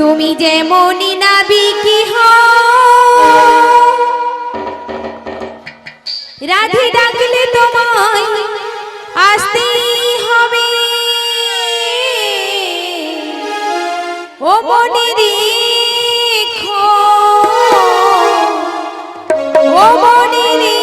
তুমি যেমনই নাবিকি রাধে ডাকলে তোমায় আসতেই হবে। ও মনে রেখো, ও মনে রেখো।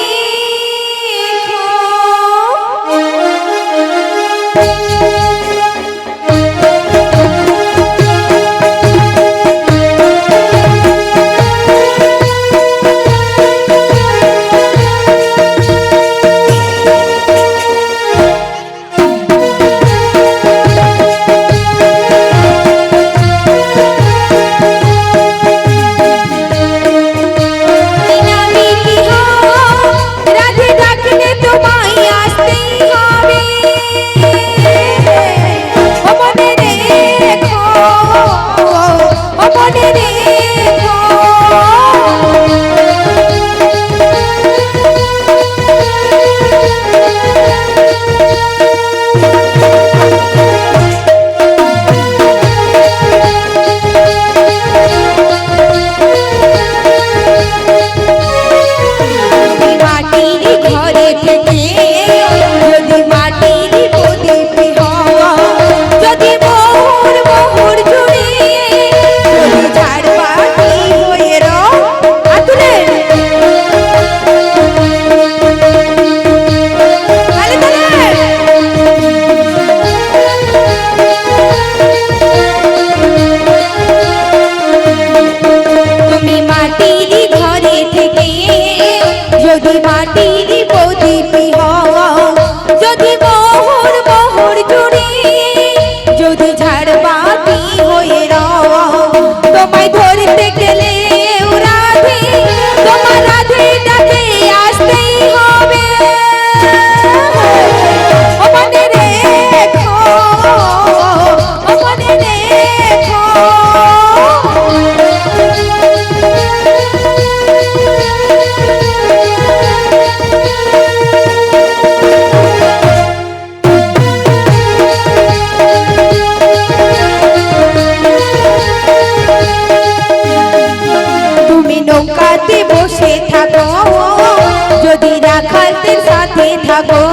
থাকো,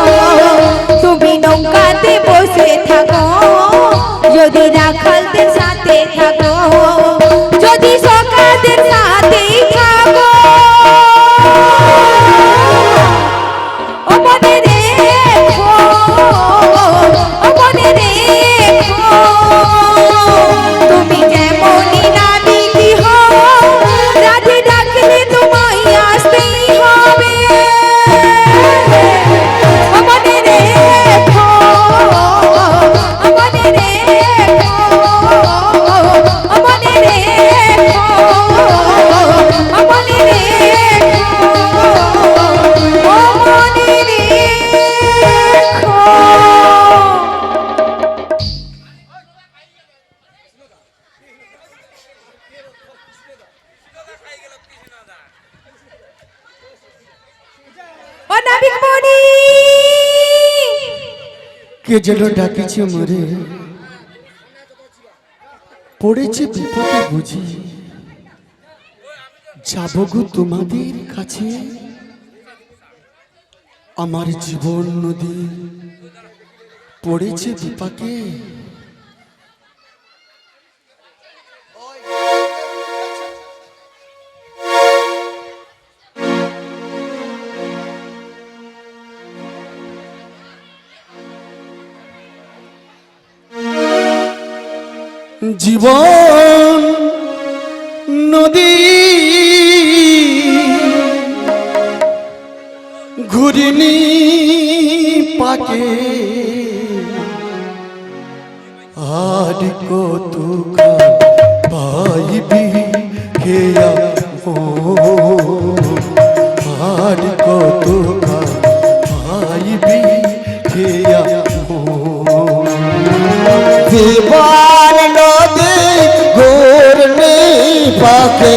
তুমি নৌকাতে বসে থাকো, যদি রাখালদের সাথে থাকো, যদি সকাদের সাথে থাকো, ও মনে রেখো, ও মনে রেখো, তুমি যেমনই নাবিকি হও, রাধে ডাকলে তোমায় আসতেই হবে। কে যেন ডাকিছে মরে, পড়েছে বিপদে বুঝি, যাবো গো তোমাদের কাছে, আমার জীবন নদী পড়েছে বিপাকে। জীবন নদী ঘুরিনি পাকে, আর কত পাইবি খেয়া, আর কত পাইবি খেয়া। জীবন নদী ঘুরনি পাকে,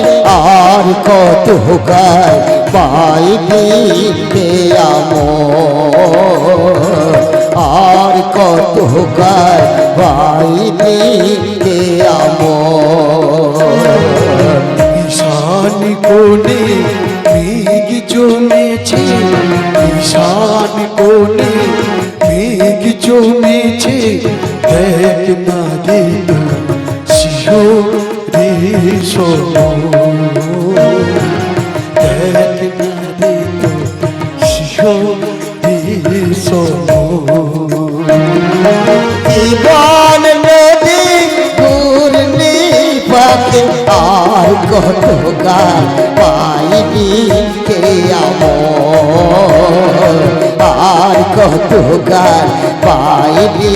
আর কত পাইবি খেয়া, আর কত পাইবি খেয়া। শিশু শিশু জীবন নদী ঘূর্ণি পাখি আর কত গান পাইনি কে আমর আর কত গান পাইনি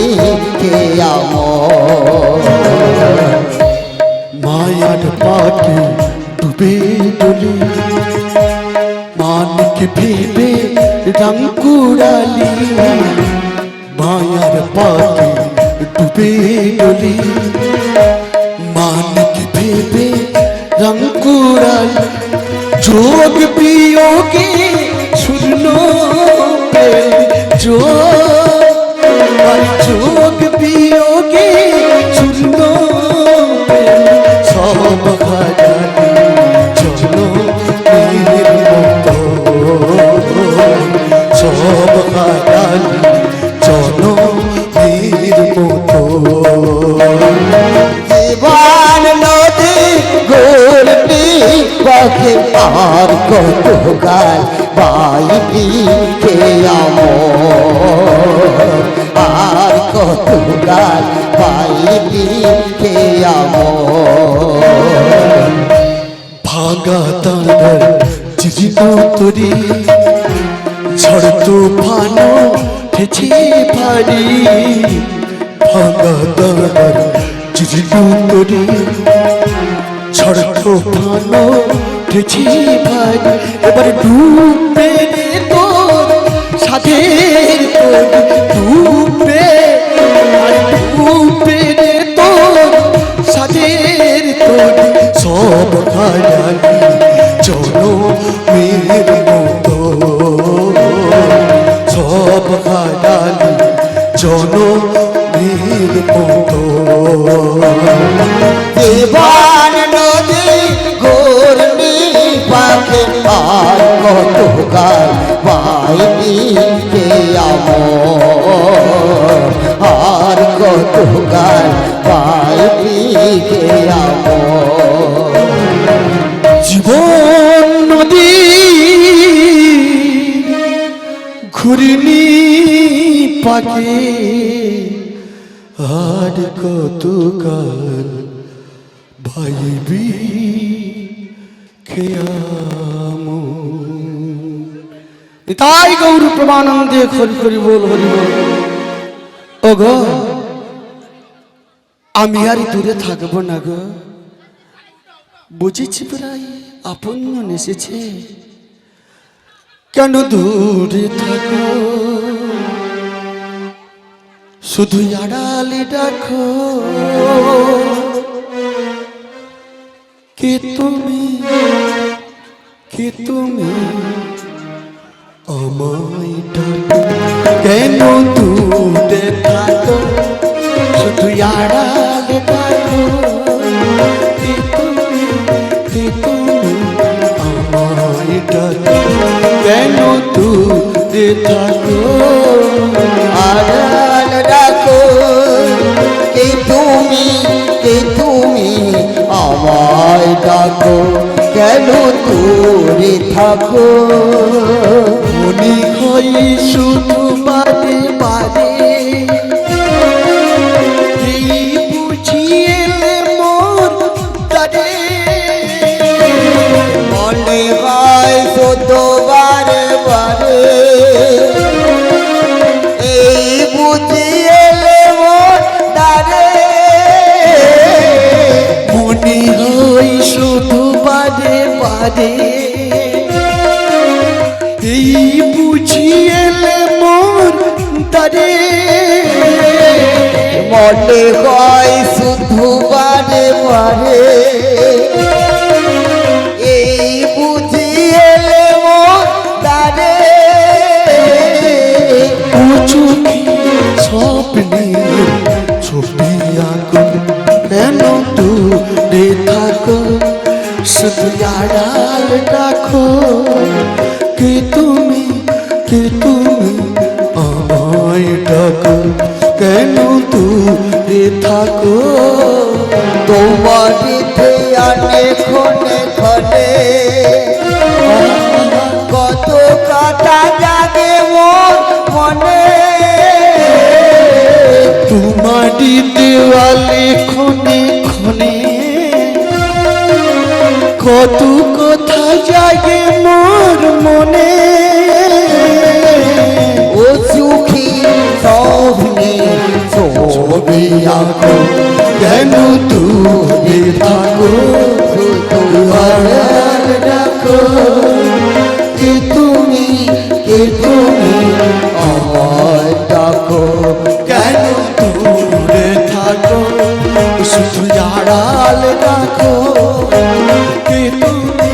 কে আমর মায়ার পাকে ডুবে ডলি মানিক ভেবে রং কুড়ালি মায়ার পাকে ডুবে ডলি মানিক ভেবে রং কুড়ালি যোগ বিয়োগে শূন্য যোগ বিয়োগে শূন্য সব হারালি চলো মেয়ের মতো সব হারালি চলো মেয়ের মতো জীবন নদী ঘূর্ণি পাখি আর কত গান পাইনি কে আমর আর কত গান পাইনি কে আমর ভাগা তাঁর জীর্ণ তরি ঝড় তুফান উঠেছে ভারী ভাগা তাঁর জীর্ণ তরি ঝড় তুফান উঠেছে ভারী এবার ডুবে রে তোর সাধের তোর ডুবে আর ডুবে রে তোর সাধের তোর সব হারালি চলো মেয়ের মতো সব হারালি চলো মেয়ের মতো জীবন নদী ঘূর্ণি পাখি আর কত গান পাইনি কে আমর আর কত গান পাইনি কে আমর জীবন নদী ঘুরিনি পাকে আর কত কাল ভাইবি খেয়াম তাই গৌর প্রমানন্দে হরি হরি বল হরি বল ও গো আমি আর দূরে থাকবো না গো বুঝেছি প্রায় আপন এসেছে কেন দূরে থাকো শুধু আড়ালে ডাকো কে তুমি আমায় ডাকো কেন দূরে থাকো শুধু আড়ালে ডাকো কে তুমি আমায় ডাকো কেন দূরে থাকো আড়াল ডাকো কে তুমি আমায় ডাকো কেন দূরে থাকো মনে হয় শুধু বাদে বাদে এই বুঝিয়ে মোর তারে মনে হয় শুধু বারে বারে এই বুঝিয়ে মোর তারে মনে হয় শুধু বাদে বাদে এই বুঝিয়ে মোর তারে মনে হয় শুধু বারে বারে এই বুঝিয়ে মোর তারে চোখে স্বপ্নে ছবি আঁকো কেন দূরে থাকো শুধু আড়াল ডাকো কে তুমি আমায় ডাকো কেন দূরে থাকো তোমারিতে আনে ক্ষণে ক্ষণে কত কথা জাগে মোর মনে তোমারি দেওয়ালে ক্ষণে ক্ষণে কত কথা জাগে মোর মনে ও সুখী স্বপ্নে ছবি আঁকো কেন তুমি থাকো তোমার ডাকো কে তুমি আমার ডাকো কেন দূরে থাকো শুধু আড়াল রাখো কে তুমি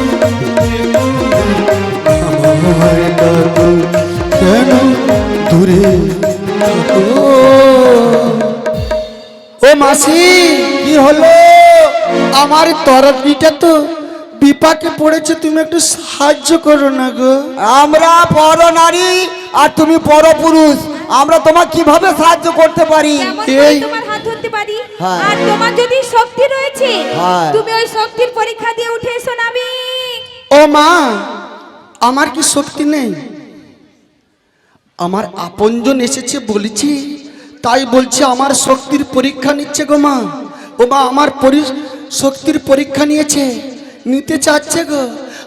আমায় ডাকো কেন দূরে থাকো ও মাসি কি হলো আমার তরফিটা তো বিপাকে পড়েছে তুমি একটু সাহায্য করো না গো আমরা পর নারী আর তুমি পর পুরুষ আমরা তোমাকে কিভাবে সাহায্য করতে পারি কেমন করে এই- তোমার হাত ধরতে পারি হ্যাঁ। আর তোমার যদি শক্তি রয়েছে হ্যাঁ। তুমি ওই শক্তির পরীক্ষা দিয়ে উঠে এসো নাবি ও মা আমার কি শক্তি নেই আমার আপনজন এসেছে বলেছি তাই বলছে আমার শক্তির পরীক্ষা নিচ্ছে গো মা ও মা আমার শক্তির পরীক্ষা নিয়েছে নিতে চাচ্ছে গো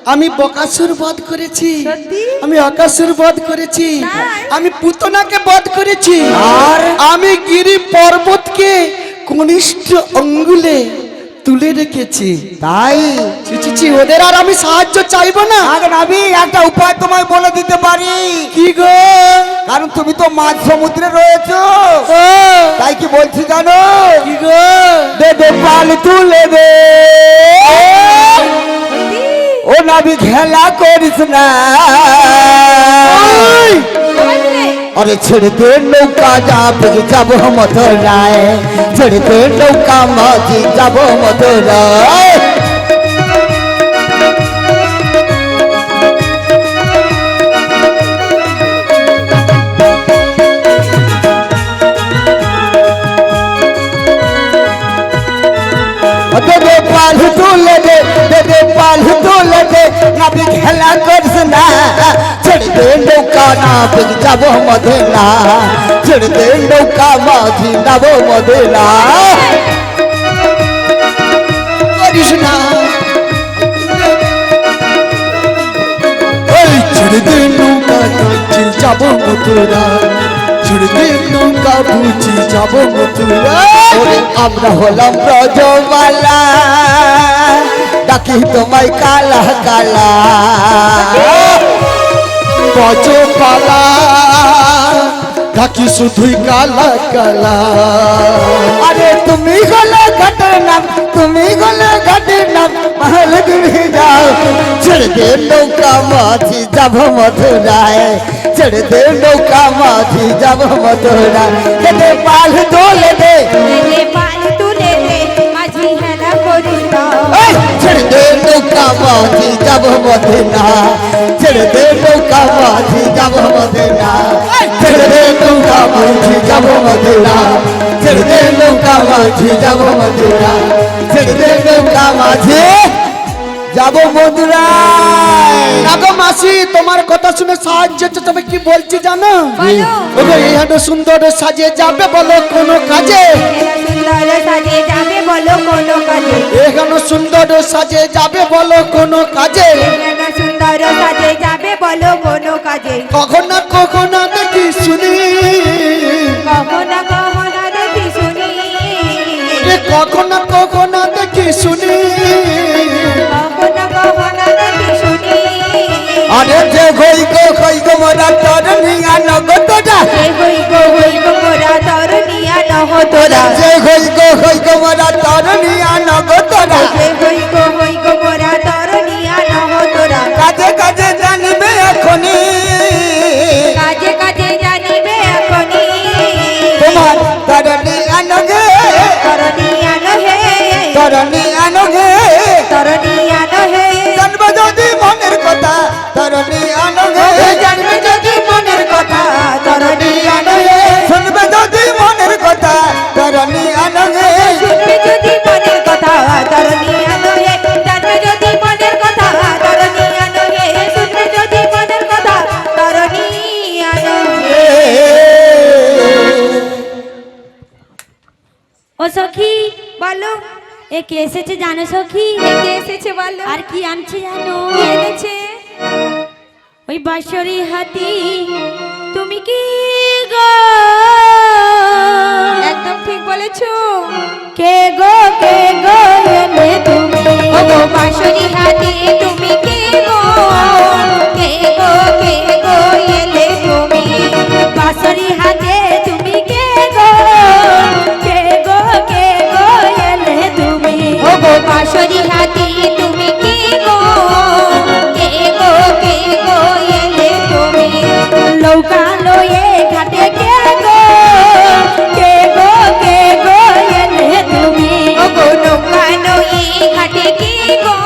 আমি বকাসুর বধ করেছি সত্যি? আমি আকাশুর বধ করেছি তাই? আমি পুতনাকে বধ করেছি আর? আমি গিরি পর্বতকে কনিষ্ঠ অঙ্গুলে তুলে রেখেছি তাই ছি, ছি, ছি, ওদের আর আমি সাহায্য চাইবো না আগে নাবি একটা উপায় তোমায় বলে দিতে পারি কি গো কারণ তুমি তো মাঝ সমুদ্রে রয়েছো ও, তাই কি বলছি জানো কি গো দেবে পাল তুলে দে ও নাবি খেলা করিস না ওই, अरे छिड़ते नौका जब मथुराए छिड़ते नौका माझी जब मथुराए दे पाल तुले दे पाल तुले दे नबी खेला करस ना छिड़ दे नौका ना बिग जब मधुरा छिड़ दे नौका माझी जब मधुरा কৃষ্ণা ওই ছেড়ে দে নৌকা কাঁচি যাব মথুরা ছেড়ে দে নৌকা বুঝি যাব মথুরা ওরে আমরা হলাম ব্রজবালা ডাকি তোমায় কালা কালা বজপালা ডাকি শুধুই কালা কালা अरे तुम्ही गले घटर नाम तुम्ही गले घटर नाम महल गिरी जाओ चढ़ दे नौका माझी जब मथुराए चढ़ दे नौका माझी जब मथुरा दे पाल डोल दे পাল তুলে দে মাঝি হেলা করিস না ऐ, चढ़ दे नौका माझी जब मथुरा चढ़ दे नौका माझी जब मथुरा चढ़ दे नौका माझी जब मथुरा चढ़ दे नौका माझी जब मथुरा चढ़ दे नौका माझी যাব মধুরায় না গো মাসি তোমার কথা শুনে সাহায্য হচ্ছে, তবে কি বলছি জানো বলো। ওগো এই হাঁটো সুন্দর সাজে যাবে বলো কোনো কাজে এরা সুন্দর সাজে যাবে বলো কোনো কাজে এখানে সুন্দর সাজে যাবে বলো কোনো কাজে এরা সুন্দর সাজে যাবে বলো কোনো কাজে কখন না দেখি শুনি কখনো কখনো দেখি শুনি এ কখন না দেখি শুনি কখনো কখনো দেখি শুনি আরে যে কই গো মোরা তোর নিয়া নগতটা এ হই গো মোরা তরুণিয়া নহ তোরা যে কই গো মোরা তোর নিয়া নগতটা এ হই গো মোরা তরুণিয়া নহ তোরা কাজে কাজে জানবে এখনি কাজে কাজে জানিবে এখনি তোমার তরনি আনগে তরুণিয়া নহে তরনি আনগে তরুণিয়া নহে জানবে যদি মনের কথা তরনি আনগে জানবে যদি মনের কথা তরুণিয়া নহে শুনবে যদি মনের কথা তরনি আনগে এ কে এসেছে জানো সখী? কে এসেছে বলো? আর কি আনছে জানো? কে এনেছে? ওই বাঁশরি হাতি তুমি কি গো? একদম ঠিক বলেছো। কে গো এলে তুমি? ও গো বাঁশরি হাতি তুমি কে গো? কে গো এলে তুমি? বাঁশরি হাতে তুমি কে গো? কে গো এলে তুমি? ও গো বাঁশরি হাতি তুমি কে গো? কে গো এলে তুমি? নৌকা লয়ে ঘাটে কে গো? কে গো এলে তুমি? ও গো নৌকা নই ঘাটে কে গো?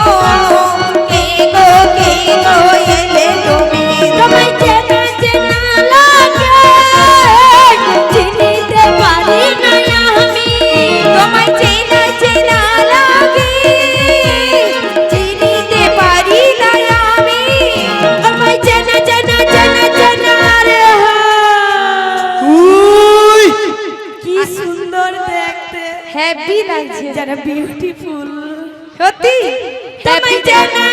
কে গো এলে তুমি? তোমায় চেনা চেনা লাগে, চিনিতে পারি না আমি। তোমায় চেনা চেনা লাগে, চিনিতে পারি না আমি। তোমায় চেনা রে উই কি সুন্দর দেখতে, হ্যাপি লাগছে যারা বিউটিফুল। সত্যি। তোমায় চেনা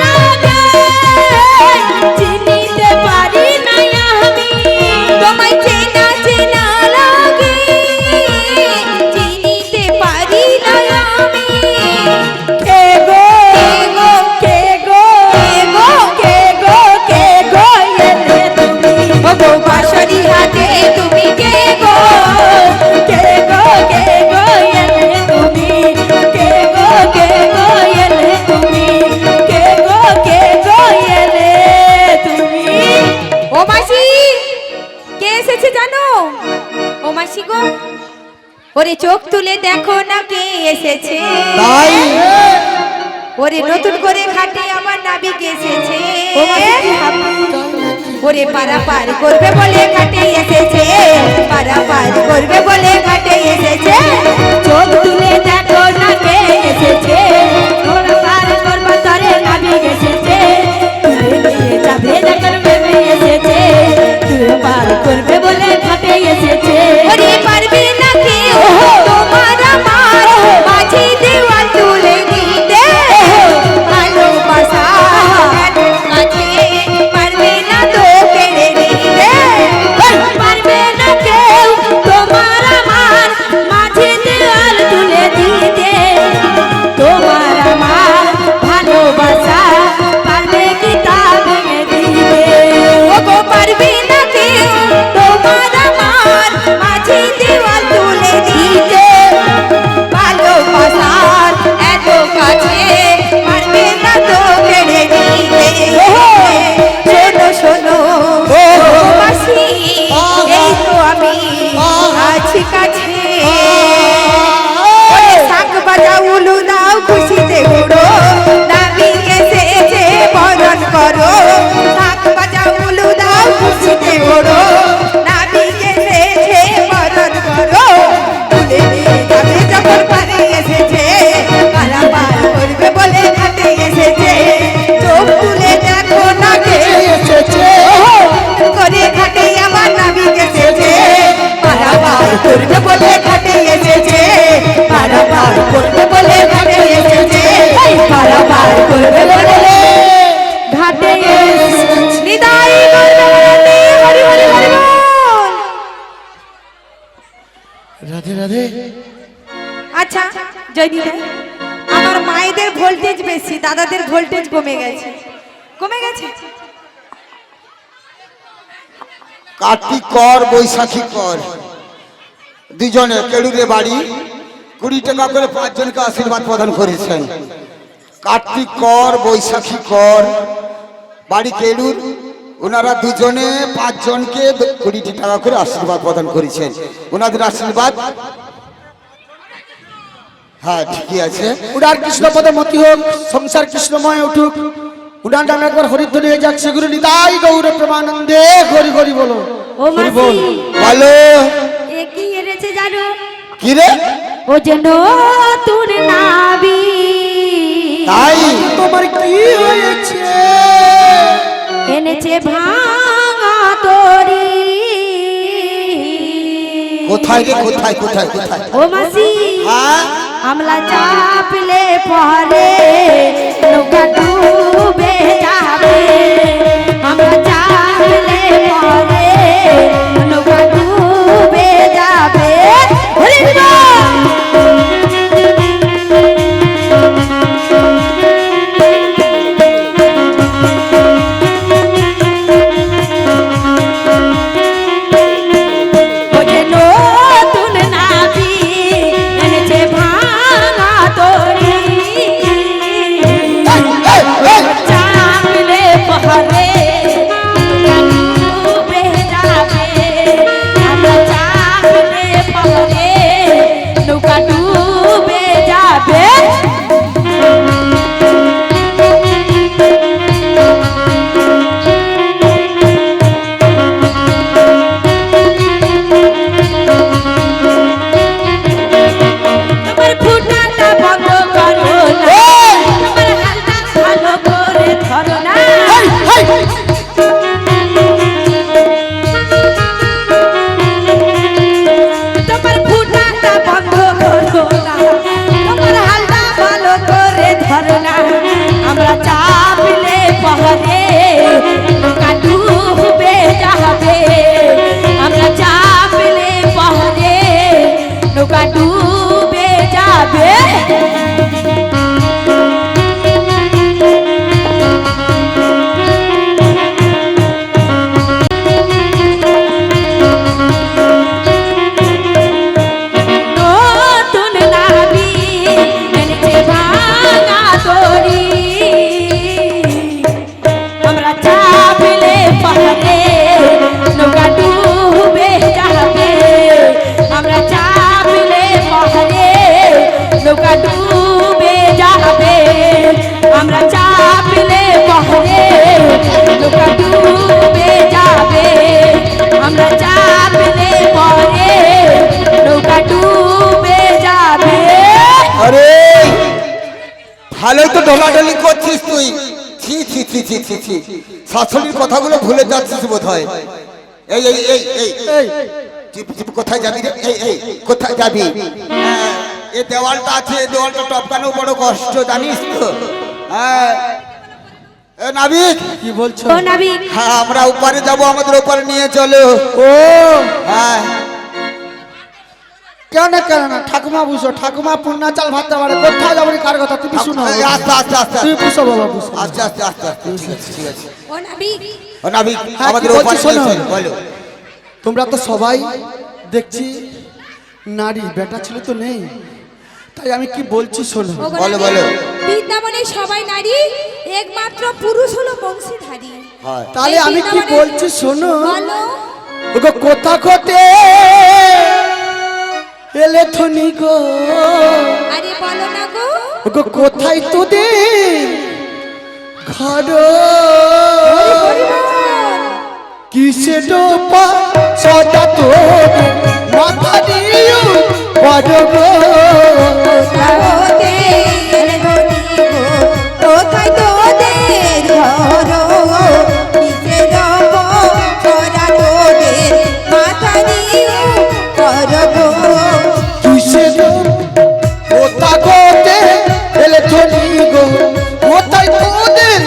লাগে, চিনিতে পারি না আমি। তোমায় চেনা চেনা লাগে, চিনিতে পারি না আমি। কে গো কে গো এলে তুমি? ও গো বাঁশরি হাতে তুমি কে গো? কে গো এলে তুমি? কে গো এলে তুমি? কে গো এলে তুমি? ও মাসি, কে এসেছে জানো? ও মাসি গো, ওরে চোখ তুলে দেখো না কে এসেছে। তাই ওরে নতুন করে ঘাটে আমার নাবিক এসেছে। ও মাসি কি হাবি? ওরে পারা পার করবে বলে ঘাটে এসেছে, পারা পার করবে বলে ঘাটে এসেছে। চোখ তুলে দেখো না কে এসেছে, তোরা পার করবা তরে নাবিক এসেছে। তুলে নিয়ে যাবে যখন ভেবে এসেছে, তুই পার করবে বলে ঘাটে এসেছে। ওরে পারবে না কেউ তোমার আমার মাঝে দেওয়াল তুলে দিতে। ভালোবাসা কাছে পারবে না তো কেড়ে নিতে। পারবে না কেউ তোমার আমার মাঝে দেওয়াল তুলে দিতে। তোমার আমার ভালোবাসা পারবে কি তা ভেঙে দিতে? ও গো পারবে না কেউ তোমার আমার মাঝে দেওয়াল তুলে দিতে। ভালোবাসার এত কাছে পারবে না তো কেড়ে নিতে। শোনো শোনো ও মাসি, এই তো আমি আছি কাছে। ওরে শাক বাজাও উলু দাও খুশিতে উড়ো, নাবিক এসেছে বরণ করো। শাক বাজাও উলু দাও খুশিতে উড়ো, নাবিক এসেছে বরণ করো। তুলে নিয়ে যাবে যখন পারে এসেছে, পারাপার করবে বলে ঘাটে এসেছে। চোখ তুলে দেখো না কে এসেছে করে ঘাটে আমার নাবিক এসেছে। পারাপার করবে বলে ঘাটে এসেছে, পারাপার করবে বলে ঘাটে এসেছে। পারাপার করবে বলে ঘাটে এসেছে। নিতাই গৌরবতী, হরি হরি হরি বল। রাধে রাধে। আচ্ছা জয়নিতা, আমার মায়েদের ভোল্টেজ বেশি, দাদাদের ভোল্টেজ কমে গেছে। কার্তিক কর বৈশাখী কর দুজনে কেড়ুরে বাড়ি 20 টাকা করে 5 জনকে আশীর্বাদ প্রদান করেছেন। কার্তিক কর বৈশাখী কর বাড়ি কেড়ুর, ওনারা দুজনে 5 জনকে 20 টাকা করে আশীর্বাদ প্রদান করেছেন। ওনাদের আশীর্বাদ হ্যাঁ ঠিকই আছে। উড়ার কৃষ্ণপদে মতি হোক, সংসার কৃষ্ণময় উঠুক। উড়ান নামে একবার হরিধ্বনি হয়ে যাক। সেগুলো নিতাই গৌর প্রেমানন্দে হরি হরি বলো। ও হরি মাসি, বল। বলো এ কি এনেছে জানো? কি রে? ও যেন তুর নাবি। তাই তোমার কি হয়েছে? এনেছে ভাঙা তরি। কোথায় রে, কোথায় কোথায় কোথায়? ও মাসি, হ্যাঁ আমলা চাপলে পরে নৌকা ডুবে যাবে আমরা চাপলে পরে নৌকা ডুবে যাবে হরি বল। ওরে নতুন নাবি এনেছে ভাঙা তরি চাপলে পরে ডুবে যাবে আমরা চাপলে পরে নৌকা ডুবে যাবে তোমার ফুটাটা বন্ধ করো না তোমার হালটা ভালো করে ধরো না তোমার ফুটাটা বন্ধ করো না তোমার হালটা ভালো করে ধরো না আমরা চাপলে পহরে নৌকা ডুবে যাবে আমরা চাপলে পহরে নৌকা ডুবে যাবে নতুন নাবি এনেছে ভাঙা তরি আমরা চাপলে পাহাড়ে নৌকা ডুবে যাবে আমরা চাপলে পাহাড়ে নৌকা ডুবে যাবে আমরা চাপলে পাহাড়ে নৌকা ডুবে যাবে আমরা চাপলে পরে নৌকা ডুবে যাবে আরে ভালোই তো ঢোলাঢলি করছিস তুই। ছি ছি ছি ছি ছি ছি শাশুড়ির কথাগুলো ভুলে যাচ্ছিস বোধ হয়। এই এই এই এই এই চিপ চিপ কোথায় যাবি রে? এই এই কোথায় যাবি? এই দেওয়ালটা আছে, এই দেওয়ালটা টপকানো বড় কষ্ট জানিস তো। হ্যাঁ এ নাবিক, কি বলছো? ও নাবিক হ্যাঁ আমরা উপরে যাব, আমাদের উপরে নিয়ে চলো। ও হ্যাঁ কেন কেন না ঠাকুমা বুঝো, ঠাকুমা পুন্না চাল ভাত পারে, কোথায় যাবো কার কথা তুমি শুনো। এই আস্তে আস্তে আস্তে তুমি বুঝো বাবা বুঝো। আস্তে আস্তে আস্তে আস্তে ঠিক আছে ঠিক আছে। ও নাবিক ও নাবিক হ্যাঁ, আমাদের কি উপরে বলছিস নিয়ে শোনো। চলো, বলো। তোমরা তো সবাই দেখছি নারী, বেটা ছিল তো নেই, তাই আমি কি বলছি শোনো। বলো বলো। বৃন্দাবনে সবাই নারী, একমাত্র পুরুষ হলো বংশীধারী। হ্যাঁ তাহলে আমি কি বলছি শোনো। বলো। ওগো কোথা কোতে এলে থনি গো, আরে বলো না গো। ওগো কোথায় তোদের ঘর, কিসে ডোপা সদা তোদের মাথা দিও বড় গো। কোথাতে এলে ধনী গো, কোথায় তোদের ঘর, নিচে রব সরা তোদের মাথা দিও কর গো। কিসে কোথা কোতে এলে থনি গো, কোথায় তোদের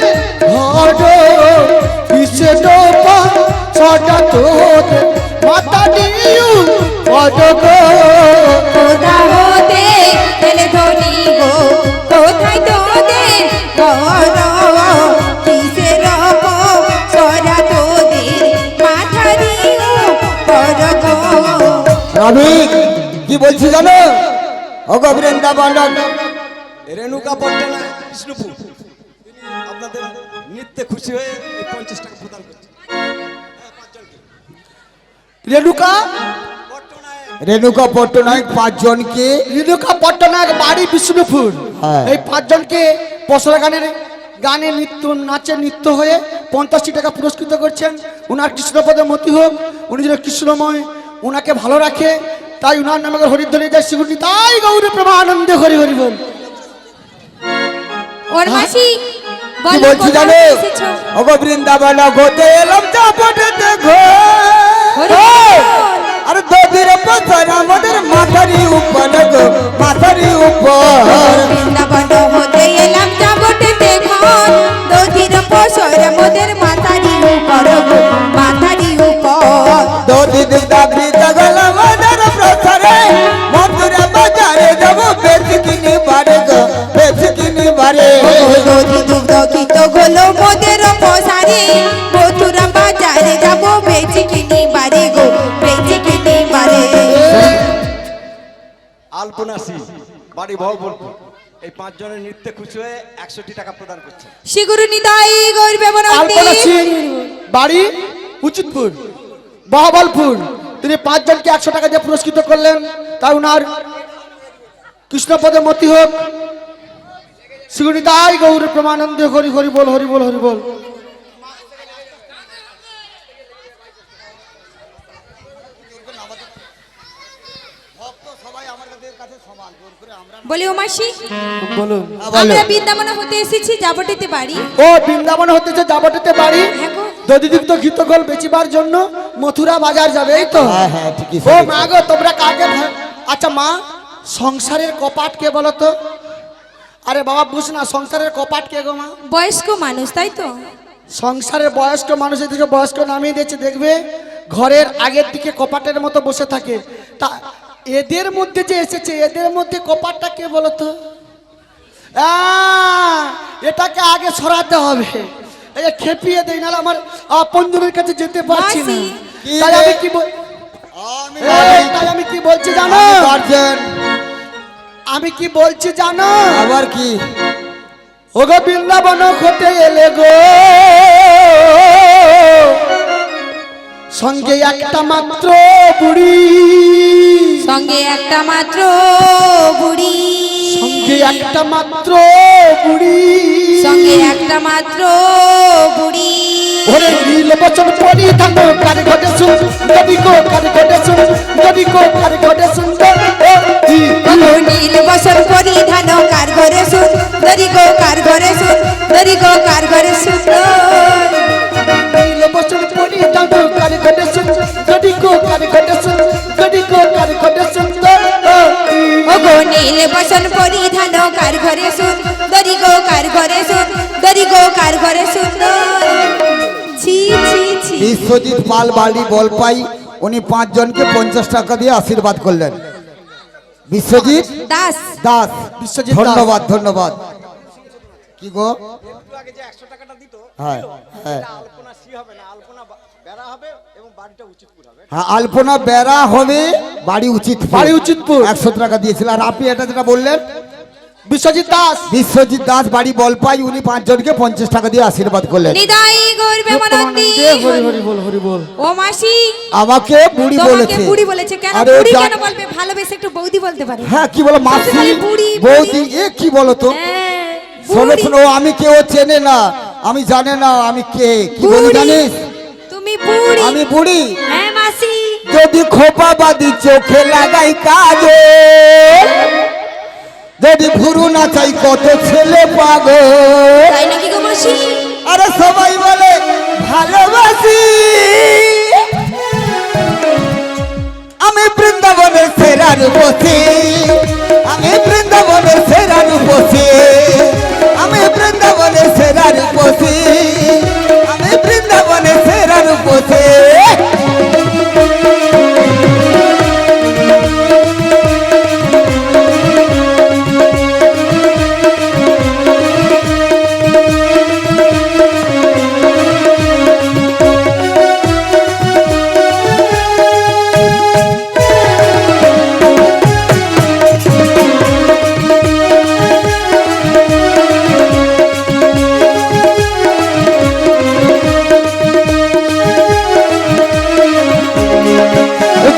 ঘর, কিসে ডোপা সদা তোদের মাথা দিও বড় গো। কোথা হতে এলে ধনী গো, কোথায় তোদের ঘর, কিসে রব সরা তোদের মাথা দিও কর গো। নাবিক কি বলছি জানো? ওগো বৃন্দাবন রেণুকা পট্টনা বিষ্ণুপুর, আপনাদের নৃত্যে খুশি হয়ে এই 50 টাকা প্রদান করছে। রেণুকা রেণুকা পট্টনায়ক 5 জনকে রেণুকা পট্টনায়ক বাড়ি বিষ্ণুপুর, হ্যাঁ। এই 5 জনকে পশরা গানে নৃত্য নাচে নৃত্য হয়ে 50 টাকা পুরস্কৃত করছেন। উনার কৃষ্ণপদে মতি হোক, উনি যেন কৃষ্ণময় উনাকে ভালো রাখে, তাই উনার নামে হরিধ্বনি যায় শিগুটি, তাই গৌরী প্রেমানন্দে হরি হরি বল। ওর মাসি কি বলো বলছি কোথা জানো? হতে এসেছো? ওগো বৃন্দাবন গোতে এলাম চাপটে ঘো, হরি বল। আরে দধির পছর আমাদের মাথারি উপর গো মাথারি উপর বৃন্দাবন হতে এলাম যাবটেতে ঘর দধির পশর মোদের মাথারি উপর গো মাথারি উপর দধি দাবি দগল আমাদের প্রসারে মথুরা বাজারে যাব বেশি কিনি বারে গো বেশি কিনি বারে দধি দুগ্ধ গীত গোলো মোদের পশারে মথুরা বাজারে যাব বেচি কিনি বারে গো বেচি কিনি বারে আলপনাসি বাড়ি ভবনপুর এই 5 জনের নৃত্যে খুশি হয়ে 100 টাকা প্রদান করছে। শিগুরু নিতাই গৌরবে বনন্তি আলপনা সিং বাড়ি উচিতপুর বহবলপুর তিনি 5 জনকে 100 টাকা দিয়ে পুরস্কৃত করলেন তাই উনার কৃষ্ণপদে মতি হোক শ্রীগুণিতাই গৌর প্রেমানন্দ হরি হরি বল হরি বল হরি বল বলি ও মাসি বলুন আমরা বৃন্দাবন হতে এসেছি যাবটেতে বাড়ি ও বৃন্দাবন হতেছে যাবটেতে বাড়ি হ্যাঁ গো। দধিযুক্ত গীতগোল বেচিবার জন্য মথুরা বাজার যাবে এই তো হ্যাঁ হ্যাঁ ঠিকই ও মা গো তোমরা কাকে আচ্ছা মা সংসারের কপাট কে বলো তো আরে বাবা বুঝ না সংসারের কপাট কে গো মা বয়স্ক মানুষ তাই তো সংসারের বয়স্ক মানুষের দিকে বয়স্ক নামিয়ে দিয়েছে দেখবে ঘরের আগের দিকে কপাটের মতো বসে থাকে তা এদের মধ্যে যে এসেছে এদের মধ্যে কপাটটা কে বলো তো এটাকে আগে সরাতে হবে এই যে খেপিয়ে দেই নাহলে আমার আপনজনের কাছে যেতে পারছি না মাসি। তাই আমি কি তাই আমি কি বলছি জানো গার্জেন আমি কি বলছি জানো আবার কি ওগো বৃন্দাবন হতে এলে গো সঙ্গে একটা মাত্র বুড়ি সঙ্গে একটা মাত্র বুড়ি সঙ্গে একটা মাত্র বুড়ি সঙ্গে একটা মাত্র বুড়ি ওরে নীল বচন পরিধান কার ঘটে শুন যদি গো কার ঘটে শুন যদি গো কার ঘটে শুন নীল বসন পরিধান কার ঘরে শুন দরি গো কার ঘরে শুন দরি গো কার ঘরে শুন নীল বচন পরিধান কার ঘটে শুন যদি গো কার ঘটে শুন যদি গো কার ঘটে শুন ও গো নীল বসন পরিধান কার ঘরে শুন দরি গো কার ঘরে শুন দরি গো কার ঘরে শুন ছি ছি ছি বিশ্বজিৎ পাল বাড়ি বলপাই উনি 5 জনকে 50 টাকা দিয়ে আশীর্বাদ করলেন বিশ্বজিৎ দাস দাস বিশ্বজিৎ দাস। ধন্যবাদ ধন্যবাদ কি গো একটু আগে যে 100 টাকাটা দিত হ্যাঁ হ্যাঁ আলপনা সি হবে না আলপনা বেড়া হবে এবং বাড়িটা উচিতপুর হবে। হ্যাঁ আলপনা বেড়া হবে বাড়ি উচিত বাড়ি উচিতপুর। 100 টাকা দিয়েছিল আর আপনি এটা যেটা বললেন বিশ্বজিৎ দাস বিশ্বজিৎ দাস বাড়ি বলপাই উনি 5 জনকে 50 টাকা দিয়ে আশীর্বাদ করলেন নিদাই গর্বে মনন্তি হরি হরি বল হরি বল ও মাসি আমাকে বুড়ি তোমাকে বলেছে বুড়ি বলেছে কেন আরে বুড়ি যা- কেন বলবে ভালোবেসে একটু বৌদি বলতে পারে হ্যাঁ কি বলো মাসি খালি বুড়ি, বৌদি এ কি বলো তো হ্যাঁ, শোনো বুড়ি। শোনো আমি কেউ চেনে না আমি জানে না আমি কে কি বলি বুড়ি। জানিস তুমি বুড়ি আমি বুড়ি হ্যাঁ মাসি যদি খোপা বাদি চোখে লাগাই কাজে যদি ভুরু না চাই কত ছেলে পাগল তাই নাকি গো মাসি আরে সবাই বলে ভালোবাসি আমি বৃন্দাবনের সেরা রূপসী আমি বৃন্দাবনের সেরা রূপসী আমি বৃন্দাবনের সেরা রূপসী আমি বৃন্দাবনের সেরা রূপসী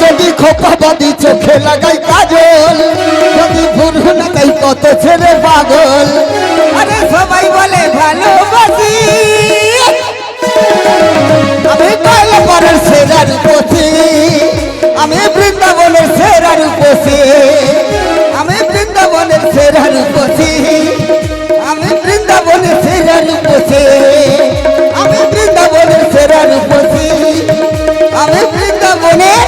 যদি খোপা বাদি চোখে লাগাই কাজল যদি ভুরু না তাই কত ছেলে পাগল আরে সবাই বলে ভালোবাসি আমি কয়লাপাড়ার সেরা রূপসী আমি বৃন্দাবনের সেরা রূপসী আমি বৃন্দাবনের সেরা রূপসী আমি বৃন্দাবনের সেরা রূপসী আমি বৃন্দাবনের সেরা রূপসী আমি বৃন্দাবনের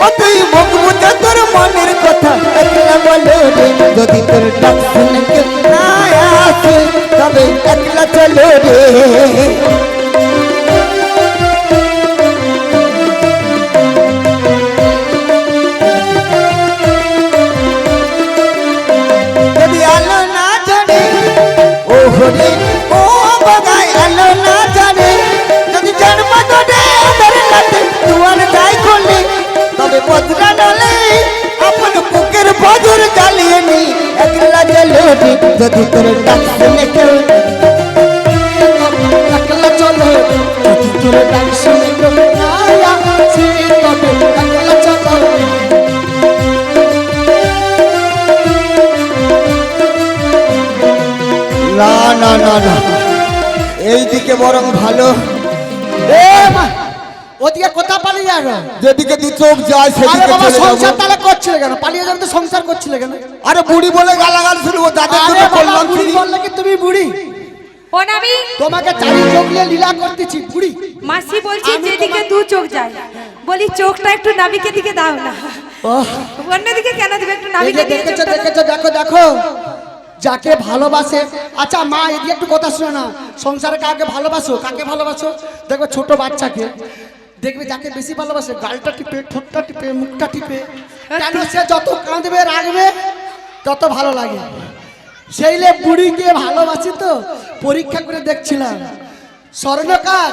ডাক শুনে কেউ না আসে তবে একলা চলো রে যদি আলো না জানে ও হরে ও বাগায় আলো না জানে যদি জন্ম করে ওদের লাতে দুয়ার যাই খোলে তবে বদরা নলে আপন বুকের বদর জ্বালিয়ে নি একলা চলো রে যদি তোর ডাক শুনে কেউ একলা চলো যদি তোর ডাক শুনে কেউ না আসে তবে একলা চলো রে না না না না এইদিকে বরং ভালো এ মা ওদিকে কোথা পালিয়ে যাবে যেদিকে দু চোখ যায় আরে সেদিকে বাবা চলে সংসার যাবো তাহলে করছিলে কেন পালিয়ে যাবে তো সংসার করছিলে কেন আরে বুড়ি বলে গালাগাল শুনবো তাদের আরে জন্য বাবা করলাম বুড়ি চুরি। বললে কি তুমি বুড়ি ও নাবি তোমাকে চারি চোখ নিয়ে লীলা করতেছি বুড়ি মাসি বলছি যেদিকে দু চোখ যায় বলি চোখটা একটু নাবিকে দিকে দাও না ওহ, অন্যদিকে কেন দিবে একটু এই নাবিকে যে দিয়ে দেখেছো চোখটা দাও। দেখেছো দেখো দেখো যাকে ভালোবাসে আচ্ছা মা এদিকে একটু কথা শুনে না সংসারে কাকে ভালোবাসো কাকে ভালোবাসো দেখো ছোট বাচ্চাকে দেখবে যাকে বেশি ভালোবাসে গালটা টিপে ঠোঁটটা টিপে মুখটা টিপে কেন সে যত কাঁদবে রাখবে তত ভালো লাগে সেইলে বুড়িকে ভালোবাসি তো পরীক্ষা করে দেখছিলাম স্বর্ণকার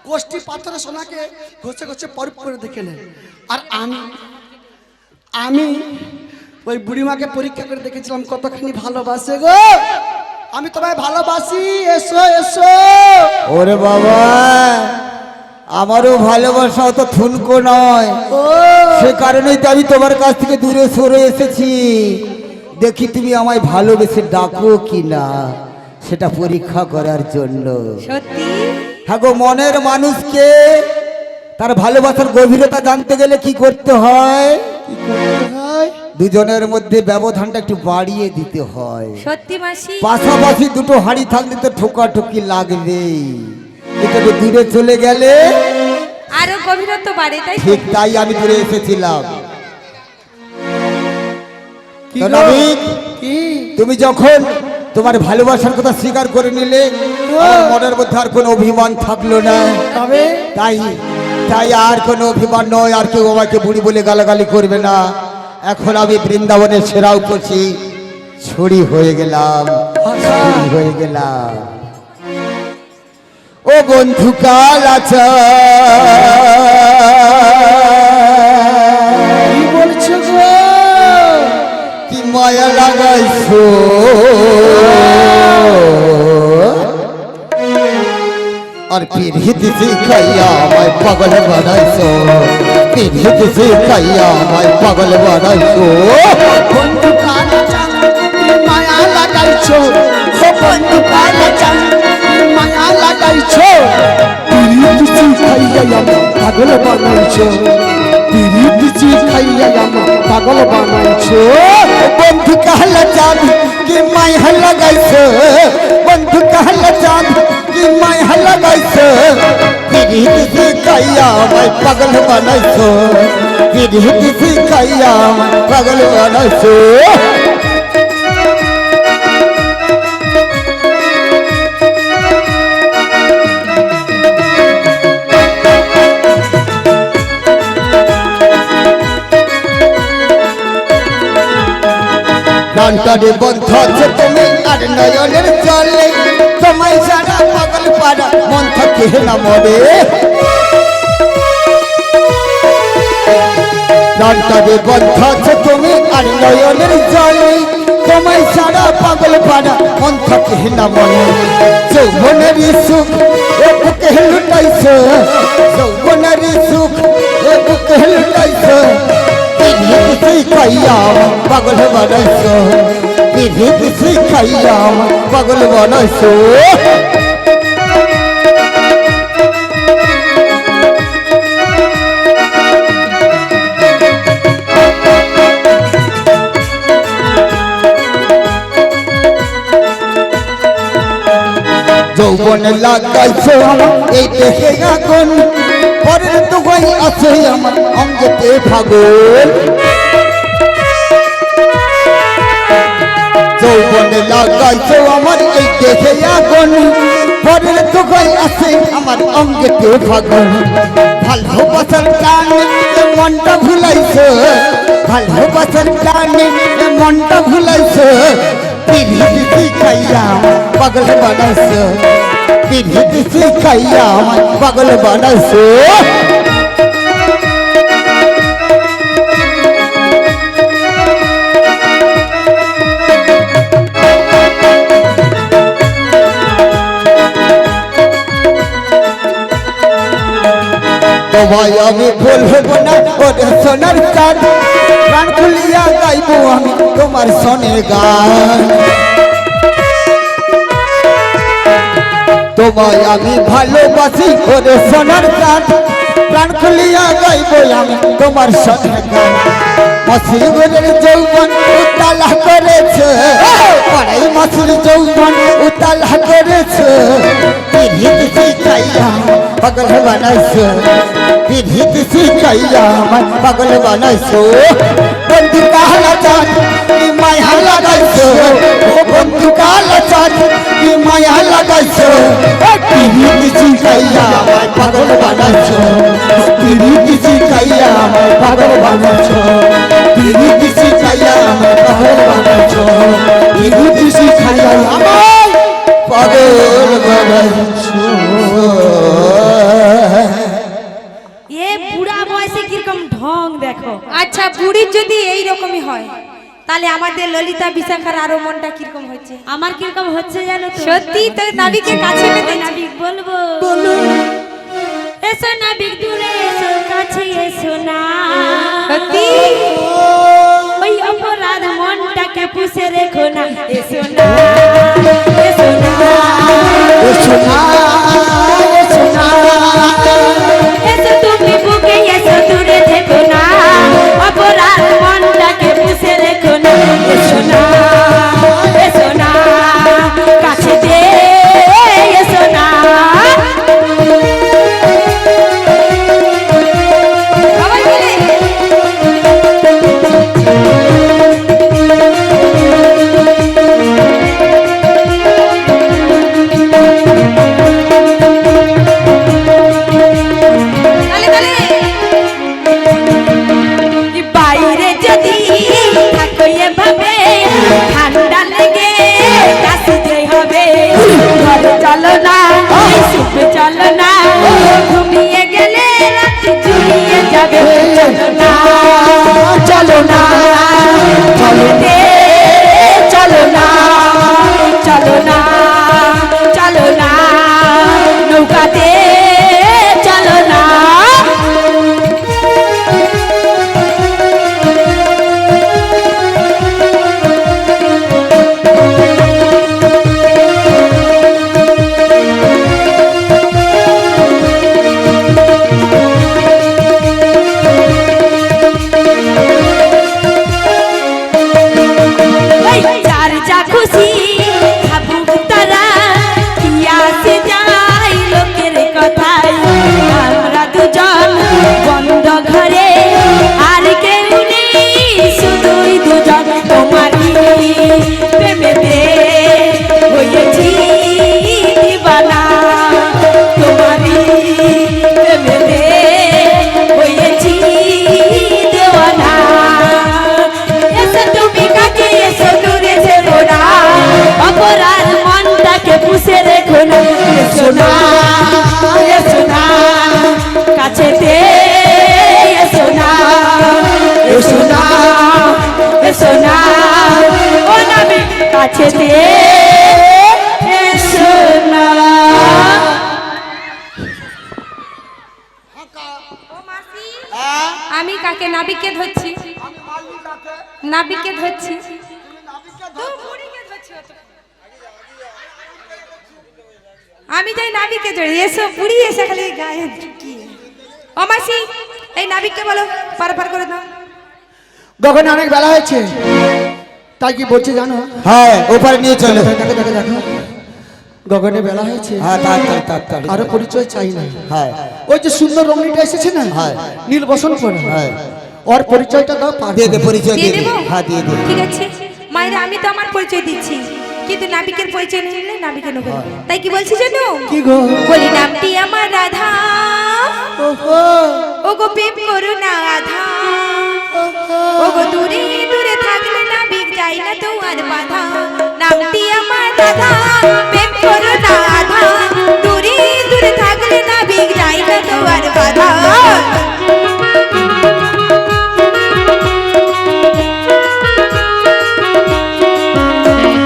কোষ্ঠী পাথরে সোনাকে ঘষে ঘষে পরীপ করে দেখে নেয় আর আমি ওই বুড়িমাকে পরীক্ষা করে দেখেছিলাম কতখানি ভালোবাসে গো আমি তোমায় ভালোবাসি এসো এসো ওরে বাবা আমারও ভালোবাসা অত ঠুনকো নয় ও সে কারণেই তো আমি তোমার কাছ থেকে দূরে সরে এসেছি দেখি তুমি আমায় ভালোবেসে ডাকো কি না সেটা পরীক্ষা করার জন্য সত্যি হ্যাঁ গো মনের মানুষকে তার ভালোবাসার গভীরতা জানতে গেলে কি করতে হয় কি করতে হয়? দুজনের মধ্যে ব্যবধানটা একটু বাড়িয়ে দিতে হয় সত্যি মাসি পাশাপাশি দুটো হাঁড়ি থাকলে তো ঠোকাঠুকি লাগবেই এটা তো দূরে চলে গেলে আরো গভীরত্ব বাড়ে তাই তো? ঠিক তাই আমি দূরে এসেছিলাম কি তো গো? নাবিক, কি তুমি যখন তোমার ভালোবাসার কথা স্বীকার করে নিলে আমার মনের মধ্যে আর কোনো অভিমান থাকলো না তবে তাই তাই আর কোনো অভিমান নয় আর কেউ আমাকে বুড়ি বলে গালাগালি করবে না এখন আমি বৃন্দাবনের সেরা উপসি ছড়ি হয়ে গেলাম ছড়ি হয়ে গেলাম ও বন্ধু কাল আছা কি বলছো গো কি মায়া লাগাইছো আর পিরহিত শিখাইয়া আমায় পাগল বানাইছো পিরহিত শিখাইয়া আমায় পাগল বানাইছো বন্ধু কালা চাঁদ কি মায়া লাগাইছো ও বন্ধু কালা চাঁদ কি মায়া লাগাইছো পিরিত খাইয়া আমার পাগল বানাইছো পিরিত খাইয়া আমার পাগল বানাইছো বন্ধু কালা চাঁদ কি মায়া লাগাইছো বন্ধু কালা চাঁদ কি মায়া লাগাইছো পিরহিত শিখাইয়া আমায় পাগল বানাইছো পিরহিত শিখাইয়া আমায় পাগল বানাইছো প্রাণটারে বন্ধ আছে তুমি আর নয়নের জলে তোমায় সারা পাগল পাড়া মন থাকে না মরে প্রাণটারে বন্ধ আছে তুমি আর নয়নের জলে তোমায় সারা পাগল পাড়া মন থাকে না মনে যৌবনের সুখ ও বুকে লুটাইছ যৌবনের সুখ ও বুকে লুটাইছ পিরিত শিখাইয়া পাগল বানাইছো পিরিত শিখাইয়া পাগল বানাইছো যৌবন লাগাইছো এই দেহে আগুন পরের তো হই আছে আমার অঙ্গতে ফাগুন যৌবন লাগাইছো আমার এই দেহে আগুন পরের দুঃখই আছে আমার অঙ্গেতে ফাগুন ভালোবাসার টানে মনটা ভুলাইছো ভালোবাসার টানে মনটা ভুলাইছো পিরিতি শিখাইয়া পাগল বানাইছো পিরিতি শিখাইয়া আমার পাগল বানাইছো তোমায় আমি বলবো না ওরে সোনার চাঁদ প্রাণ খুলিয়া গাইবো আমি তোমার সনের গান তোমায় আমি ভালোবাসি ওরে সোনার চাঁদ প্রাণ খুলিয়া গাইবো আমি তোমার সনের গান মসিবুরের যৌবন উতালা করেছে পড়াই মাসুর যৌবন উতালা করেছে পিরিতি শিখাইয়া পাগল বানাইছো পিরিতি শিখাইয়া আমার পাগল বানাইছো বন্ধু কালা চাঁদ কি মায়া লাগাইছো ও বন্ধু কালা চাঁদ কি মায়া লাগাইছো পিরিতি শিখাইয়া আমার পাগল বানাইছো পিরিতি শিখাইয়া আমার পাগল বানাইছো পিরিতি শিখাইয়া আমার পাগল বানাইছো পিরিতি শিখাইয়া আমার পাগল বানাইছো এ বুড়া বয়সে কিরকম ঢং দেখো। আচ্ছা বুড়ির যদি এই রকমই হয় তাহলে আমাদের ললিতা বিশাখার আরো মনটা কিরকম হচ্ছে? আমার কিরকম হচ্ছে জানো তো? সত্যি তো নাবিকে কাছে পেতে নাবিক বলবো এসো নাবিক দূরে এসো কাছে এসো না সত্যি ওই অপরাধ মনটাকে পুষে রেখো না এসো না এসো না এসো না এসো না এসো তুমি বুকে এসো দূরে থেকো না অপরাধ মনটাকে পুষে রেখো না এসো না কাছে দে এসো না সবাই মিলে তালে তালে বাইরে যদি থাকো এভাবে ঠান্ডা লেগে কাশতে হবে ঘরে চলো না সুপে চলো না ঘুমিয়ে গেলে রাতে জুড়িয়ে যাবে চলো না চলো না চলো না চলো না চলো না নৌকাতে চলো না যার যা খুশি ভাবুক তারা কিয়াসে যাই লোকের কথায় আমরা দুজন বন্ধ ঘরে আর কেউ নেই শুধুই দুজন তোমারই প্রেমেতে হয়েছি দিবানা তোমারই প্রেমেতে হয়েছি দেওয়ানা এসো তুমি কাছে এসো দূরে থেকো না অপরাধ মনটাকে পুষে রেখো না এসো না কাছেতে এসো না এসো না ও নবী কাছেতে এসো না ও মাসি আমি কাকে নাবিককে ধরছি নাবিককে ধরছি তো বুড়িকে ধরছি অত। আমি যাই নাবিককে ধরি এসো বুড়ি এসে খালি গায়ে ঢুকিয়ে ও মাসি এই নাবিককে বলো পার পার করে দাও গগনে অনেক বেলা হয়েছে তাই কি বলছে জানো? হ্যাঁ ওপারে নিয়ে চলো দেখো দেখো দেখো গগনে বেলা হয়েছে হ্যাঁ তাড়াতাড়ি আরো পরিচয় চাই না। হ্যাঁ ওই যে সুন্দর রমণীটা এসেছে না হ্যাঁ। নীল বসন পরে হ্যাঁ ওর পরিচয়টা দাও পার দিয়ে দে পরিচয় দিয়ে দিয়ে দে দেবো হ্যাঁ দিয়ে দে ঠিক আছে মায়েরা আমি তো আমার পরিচয় দিচ্ছি, কিন্তু নাবিকের পরিচয় নিলে নাবিকে নেবো, তাই কি বলছি জানো? কি গো? বলি নামটি আমার রাধা, ওহো ও গো প্রেম করো না আধা, ও গো দূরে দূরে থাকলে নাবিক যাই না তো আর বাধা। নামটি আমার রাধা, প্রেম করো না আধা, দূরে দূরে থাকলে নাবিক যাই না তো আর বাধা।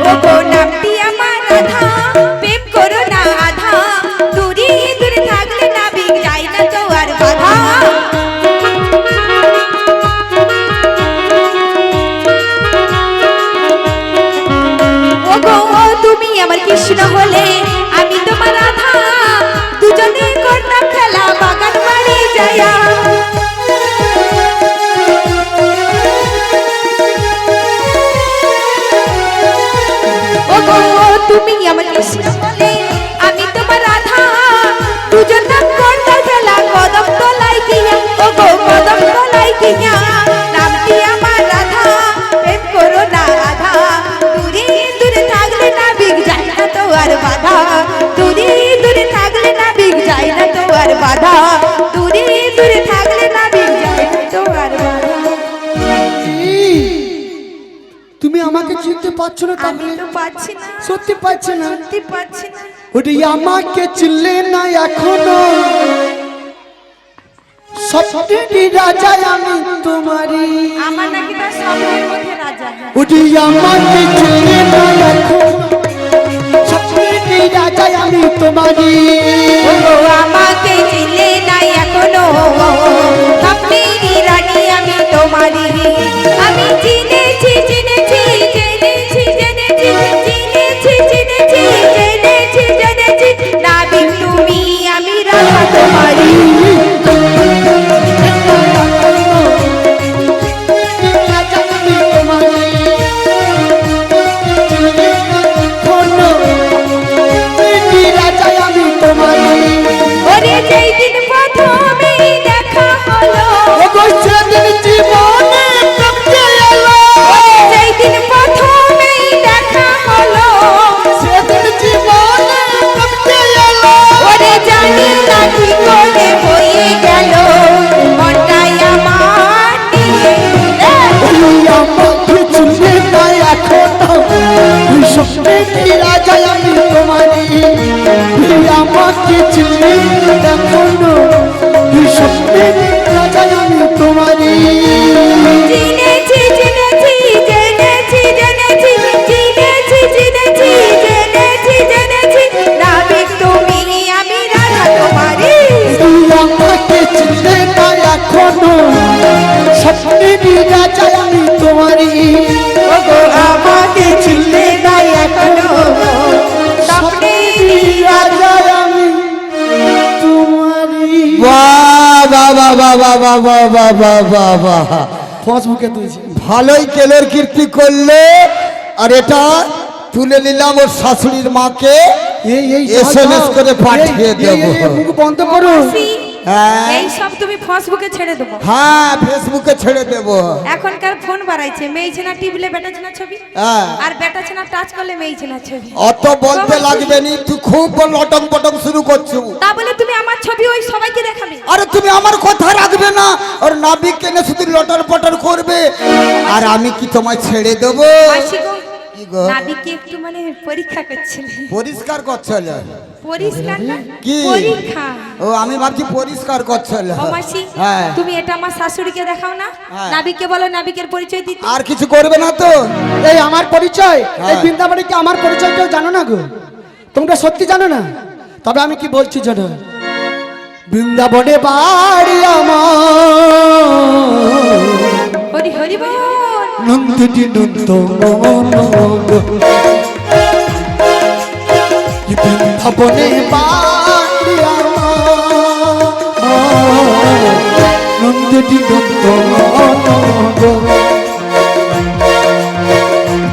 ও গো নামটি আমার রাধা, প্রেম করো না আধা, দূরে দূরে থাকলে নাবিক যাই না তো আর বাধা। ও গো তুমি আমার কৃষ্ণ হলে আমি তোমার রাধা, দুজনে করতাম খেলা বাগান বাড়ি যায়া। ও গো তুমি আমার কৃষ্ণ হলে আমি তোমার রাধা, দুজনে করতাম খেলা কদম তলায় গিয়া। ও গো কদম তলায় গিয়া, নামটি আমার রাধা, প্রেম করো না রাধা, দূরে দূরে থাকলে নাবিক যায় না তো আর বাধা। দূরে দূরে থাকলে নাবিক যায় না তো আর বাধা, দূরে দূরে থাকলে নাবিক যায় না তো আর বাধা। তুমি আমাকে চিনতে পারছো না? আমি তাহলে তো পাচ্ছি না, সত্যি পাচ্ছ না? সত্যি পাচ্ছি না। ওরে আমাকে চিনলে না এখনো, সত্যি রাজা আমি তোমারই। আমার নাকি তার স্বপ্নের মধ্যে রাজা। ওরে আমাকে চিনলে না এখনো, সত্যি রাজা আমি তোমারই। ও আমাকে চিনলে না এখনো, স্বপ্নেরই রানী আমি তোমারই। আমি চিনেছি চিনেছি জেনেছি জেনেছি, চিনেছি চিনেছি জেনেছি জেনেছি, নাবিক তুমি আমি রাধা তোমারই। রাজা আমি তোমারই। চিনলে না এখনো, সত্যি রাজা আমি তোমারই। ওরে যেই দিন প্রথমেই দেখা হলো, ওগো সেদিন জীবনে কাঁপতে এলো, যেই দিন প্রথমেই দেখা হলো, সেদিন জীবনে কাঁপতে এলো। ওরে জানি না কি করে বয়ে গেল মনটাই আমার নিয়ে। ওই আমাকে চিনলে না এখনো, ওই সত্যি রাজা আমি তোমারই। ওই আমাকে চিনলে না এখনো, ওই সত্যি রাজা আমি তোমারই। চিনেছি চিনেছি জেনেছি জেনেছি, চিনেছি চিনেছি জেনেছি জেনেছি, নাবিক তুমি আমি রাধা তোমারই। তুই আমাকে চিনলে না এখনো, সত্যি রাজা আমি তোমারই। ওগো আমাকে চিনলে না এখনো, স্বপ্নেরই রাজা আমি তোমারই। বাহ বাহ বাহ বাহ বাহ বাহ বাহ বাহ বাহ বাহ বাহ। ফেসবুকে তুলছি। ভালোই কেলের কীর্তি করলে। আর এটা তুলে নিলাম ওর শাশুড়ির মাকে, SMS করে পাঠিয়ে দেবো। মুখ বন্ধ করো। মাসি, হ্যাঁ। এই সব তুমি ফেসবুকে ছেড়ে দেবো। হ্যাঁ, ফেসবুকে ছেড়ে দেবো। এখনকার ফোন বাড়াইছে, মেয়ে ছেনা টিপলে বেটা ছেনা ছবি, হ্যাঁ, আর বেটা ছেনা টাচ করলে মেয়ে ছেনা ছবি। অত বলতে লাগবে নি, তুই খুব লটং পটং শুরু করছো। তা বলে তুমি আমার ছবি ওই সবাইকে দেখাবে? আরে তুমি আমার কথা রাখবে না, আর নাবিক কেনে শুধু লটর পটর করবে, আর আমি কি তোমায় ছেড়ে দেবো? মাসি গো, কি গো? নাবিককে একটু মানে পরীক্ষা করছিলে। পরিষ্কার করছিল? পরিষ্কার না, কি? পরীক্ষা। ও আমি ভাবছি পরিষ্কার করছিল। ও মাসি, হ্যাঁ। তুমি এটা আমার শাশুড়িকে দেখাও না, হ্যাঁ। নাবিককে বলো নাবিকের পরিচয় দিতে। আর কিছু করবে না তো? এই আমার পরিচয়, এই হ্যাঁ। বৃন্দাবনে কি আমার পরিচয় কেউ জানো না গো? তোমরা সত্যি জানো না? তবে আমি কি বলছি জানো? বৃন্দাবনে বাড়ি আমার, হরি হরি বল। নন্দিনী নন্দ বৃন্দাবনে বাড়ি আমার, নন্দিনী নন্দ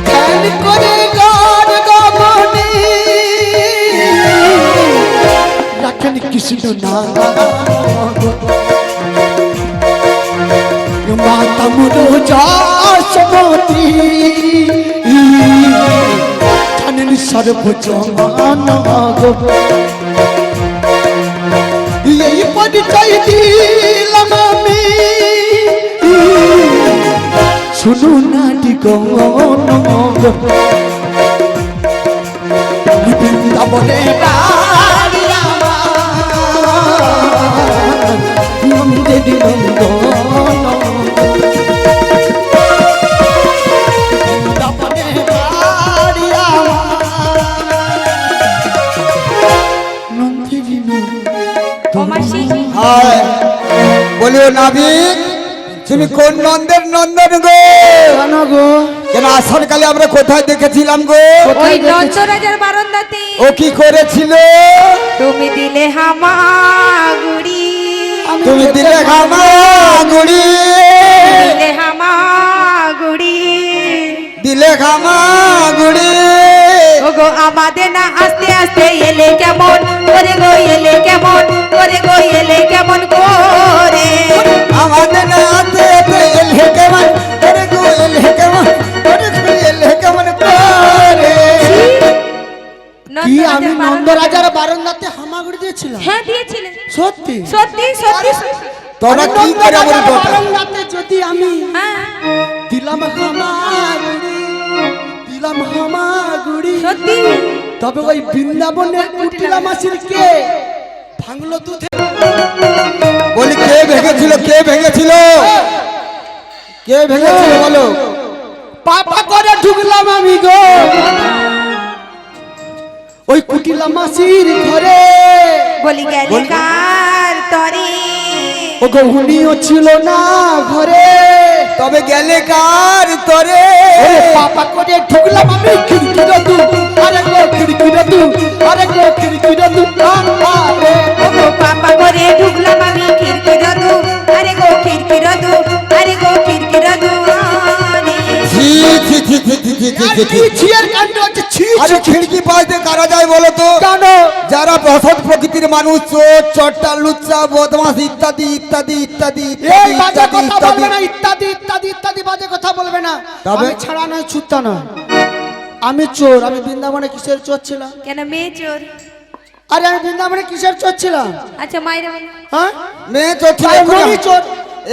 ধ্যান করে গান গাবনে রাখেন কৃষ্ণ নাম, মাতা মুরো যাসমতি সর্বজমান গো এই পরিচয় দিলাম আমি শুনুন না টিকন গো বৃন্দাবনে বাড়ি আমার নন্দের নন্দন বৃন্দাবনে বাড়ি আমার নন্দের ও মাসি হায় বলিও নাবিক তুমি কোন নন্দের নন্দন গো কেন গো কেন আসরকালে আমরা কোথায় দেখেছিলাম গো ওই নন্দরাজার বারান্দাতে ও কি করেছিল তুমি দিলে হামাগুড়ি তুমি দিলে ঘামাগুড়ি দিলে হামাগুড়ি দিলে ঘামাগুড়ি ওগো আমাদের না আস্তে আস্তে এলে কেমন করে গো এলে কেমন করে গো এলে কেমন করে আমাদের হাতে এলে কেমন করে গো এলে কেমন করে গো এলে কেমন করে কি আমি নন্দরাজার বারান্দাতে হামাগুড়ি দিয়েছিলাম হ্যাঁ দিয়েছিলেন সত্যি সত্যি সত্যি তোরা কি করে এমন নন্দরাজার কথা বারান্দাতে যদি আমি হ্যাঁ দিলাম হামাগুড়ি দিলাম হামাগুড়ি সত্যি তবে ওই বৃন্দাবনের কুটিলা মাসির কে ভাঙলো দুধে বলি কে ভেঙেছিল কে ভেঙেছিল কে ভেঙেছিল বলো পাপা করে ঢুকলাম আমি গো ওই কুটিলা মাসির ঘরে বলি গেলে কার তরে ও গো উনিও ছিল না ঘরে তবে গেলে কার তরে পাপা করে ঢুকলাম আমি খিড়কির দু আরে গো খিড়কির দু আরে গো খিড়কির দু আরে ওগো পাপা করে ঢুকলাম আমি খিড়কির দু আরে গো খিড়কির দু আরে গো খিড়কির দু ছি ছি ছি ছি ছি ছি ছি ছি কি ছিয়ার কাণ্ড হচ্ছে ছি আরে খিড়কি পাইতে কারা যায় বলো তো কেন যারা অসৎ প্রকৃতির মানুষ চোর চট্টা লুচ্চা বদমাস ইত্যাদি ইত্যাদি ইত্যাদি এই ইত্যাদি বাজে ইত্যাদি কথা বলবে ইত্যাদি না ইত্যাদি ইত্যাদি ইত্যাদি বাজে কথা বলবে না তবে? আমি ছাড়া নয় ছুটতা নয় আমি চোর আমি বৃন্দাবনে কিসের চোর ছিলাম কেন মেয়ে চোর আরে আমি বৃন্দাবনে কিসের চোর ছিলাম আচ্ছা মায়ের বল হ্যাঁ মেয়ে চোর ছিল তাই এক্ষুনি ননি চোর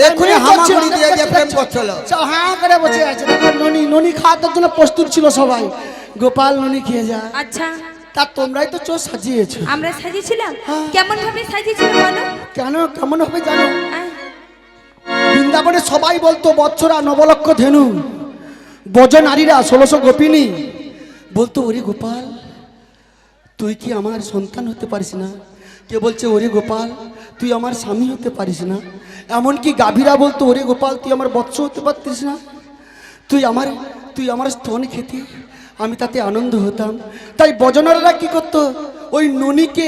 এক্ষুনি ননি চোর হামাগুড়ি ছিল, দিয়ে দিয়ে দেখো, প্রেম দেখো। করছিল সব হাঁ করে বসে আছে দেখো ননি ননি খাওয়ার জন্য প্রস্তুত ছিল সবাই গোপাল ননি খেয়ে যা আচ্ছা তা তোমরাই তো চোর সাজিয়েছো আমরা সাজিয়েছিলাম হ্যাঁ। কেমন ভাবে সাজিয়েছিলাম বলো কেন কেমন হবে জানো হ্যাঁ। বৃন্দাবনে সবাই বলতো বৎসরা নবলক্ষ ধেনু বজ নারীরা 1600 গোপিনী বলতো ওরে গোপাল তুই কি আমার সন্তান হতে পারিস না কে বলছে ওরে গোপাল তুই আমার স্বামী হতে পারিস না এমনকি গাভীরা বলতো ওরে গোপাল তুই আমার বৎস হতে পারতিস না তুই আমার স্তন খেতে আমি তাতে আনন্দ হতাম তাই বজনাররা কি করতো ওই ননিকে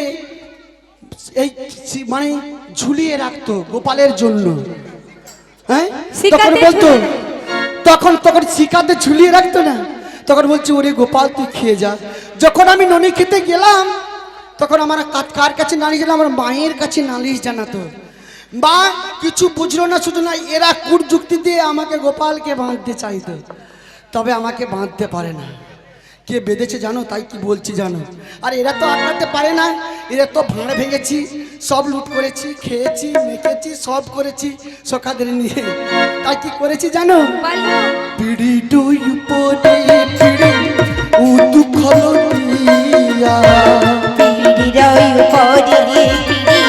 এই মানে ঝুলিয়ে রাখতো গোপালের জন্য হ্যাঁ তখন শিকাতে বলতো ঝুলিয়ে তখন শিকাতে ঝুলিয়ে রাখতো না তখন বলছে ওরে গোপাল তুই খেয়ে যা যখন আমি ননি খেতে গেলাম তখন আমার কার কাছে নালিশ জানা আমার মায়ের কাছে নালিশ জানাতো মা কিছু বুঝলো না শুধু না এরা কূট যুক্তি দিয়ে আমাকে গোপালকে বাঁধতে চাইতো তবে আমাকে বাঁধতে পারে না কে বেঁধেছে জানো তাই কি বলছি জানো আর এরা তো আটকাতে পারে না এরা তো ভাঁড় ভেঙেছি সব লুট করেছি খেয়েছি মেখেছি সব করেছি সখাদের নিয়ে তাই কি করেছি জানো বলো পিড়ি ডুই পড়ে পিড়ি ও দুঃখ লতিয়া পিড়ির উপরে পিড়ি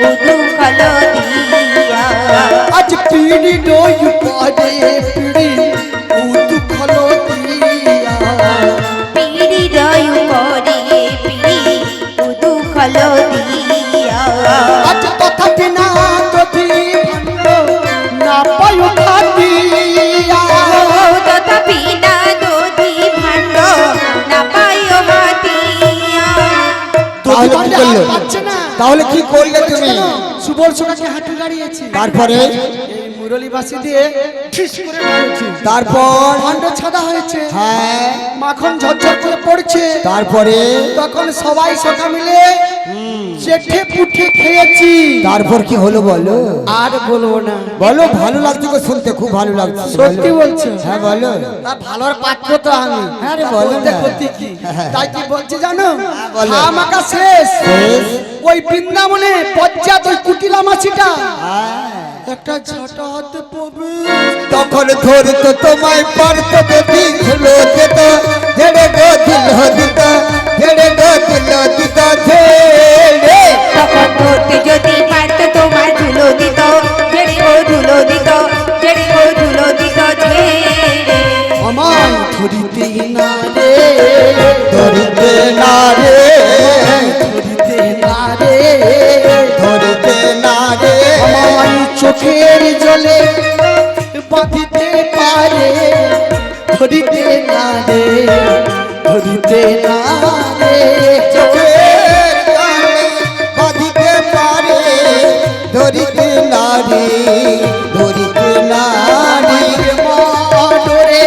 ও দুখল দিয়া আজ পিড়ি ডুই পড়ে পিড়ি ও দুঃখ লতিয়া পিড়ির উপরে পিড়ি ও দুখল দিয়া আজ তথাপি না যদি ভাঙলো না পায়ো খাতিয়া তথাপি না দধি ভাণ্ড না পায়ো হাতিয়া তাহলে কি করলে পাচ্ছে না তাহলে কি করলে তুমি সুবর্ষকাকে হাঁটু গাড়িয়েছি তারপরে এই মুরলীবাসী দিয়ে ঠিস করে মারছি তারপর ভাণ্ড ছাদা হয়েছে হ্যাঁ মাখন ঝরঝর করে পড়ছে তারপরে তখন সবাই সখা মিলে চেটে পুটে খেয়েছি। তারপর কি হলো বলো? আর বলবো না। বলো, ভালো লাগছে গো শুনতে, খুব ভালো লাগছে। সত্যি বলছো? হ্যাঁ বলো। তা ভালোর পাত্র তো আমি। হ্যাঁ রে, বলো না। করতে কি তাই কি বলছি জানো? বলো। আমাকা শেষ শেষ? ওই বৃন্দাবনে পঞ্চায়েত ওই কুটিলা মাছিটা হ্যাঁ। একটা ঝাঁটা হাতে পড়বে। তখন ধরত তোমায় পারত বেবি ঝুলো দিত, ঝেড়ে গো দিল দিত, ঝেড়ে গো দিল দিত, ঝেড়ে। তখন ধরতে যদি পারতো তোমার ধুলো দিত, ঝেড়ে গো ধুলো দিত, ঝেড়ে গো ধুলো দিত, ঝেড়ে। আমায় ধরিতে না রে, ধরিতে না রে, ধরিতে না রে, ধরিতে না রে, আমায় চোখের জলে বাঁধিতে পারে। ধরিতে না রে, ধরিতে না রে, চোখের জলে বাঁধিতে পারে। ধরিতে না রে, ধরিতে না রে, ডোরে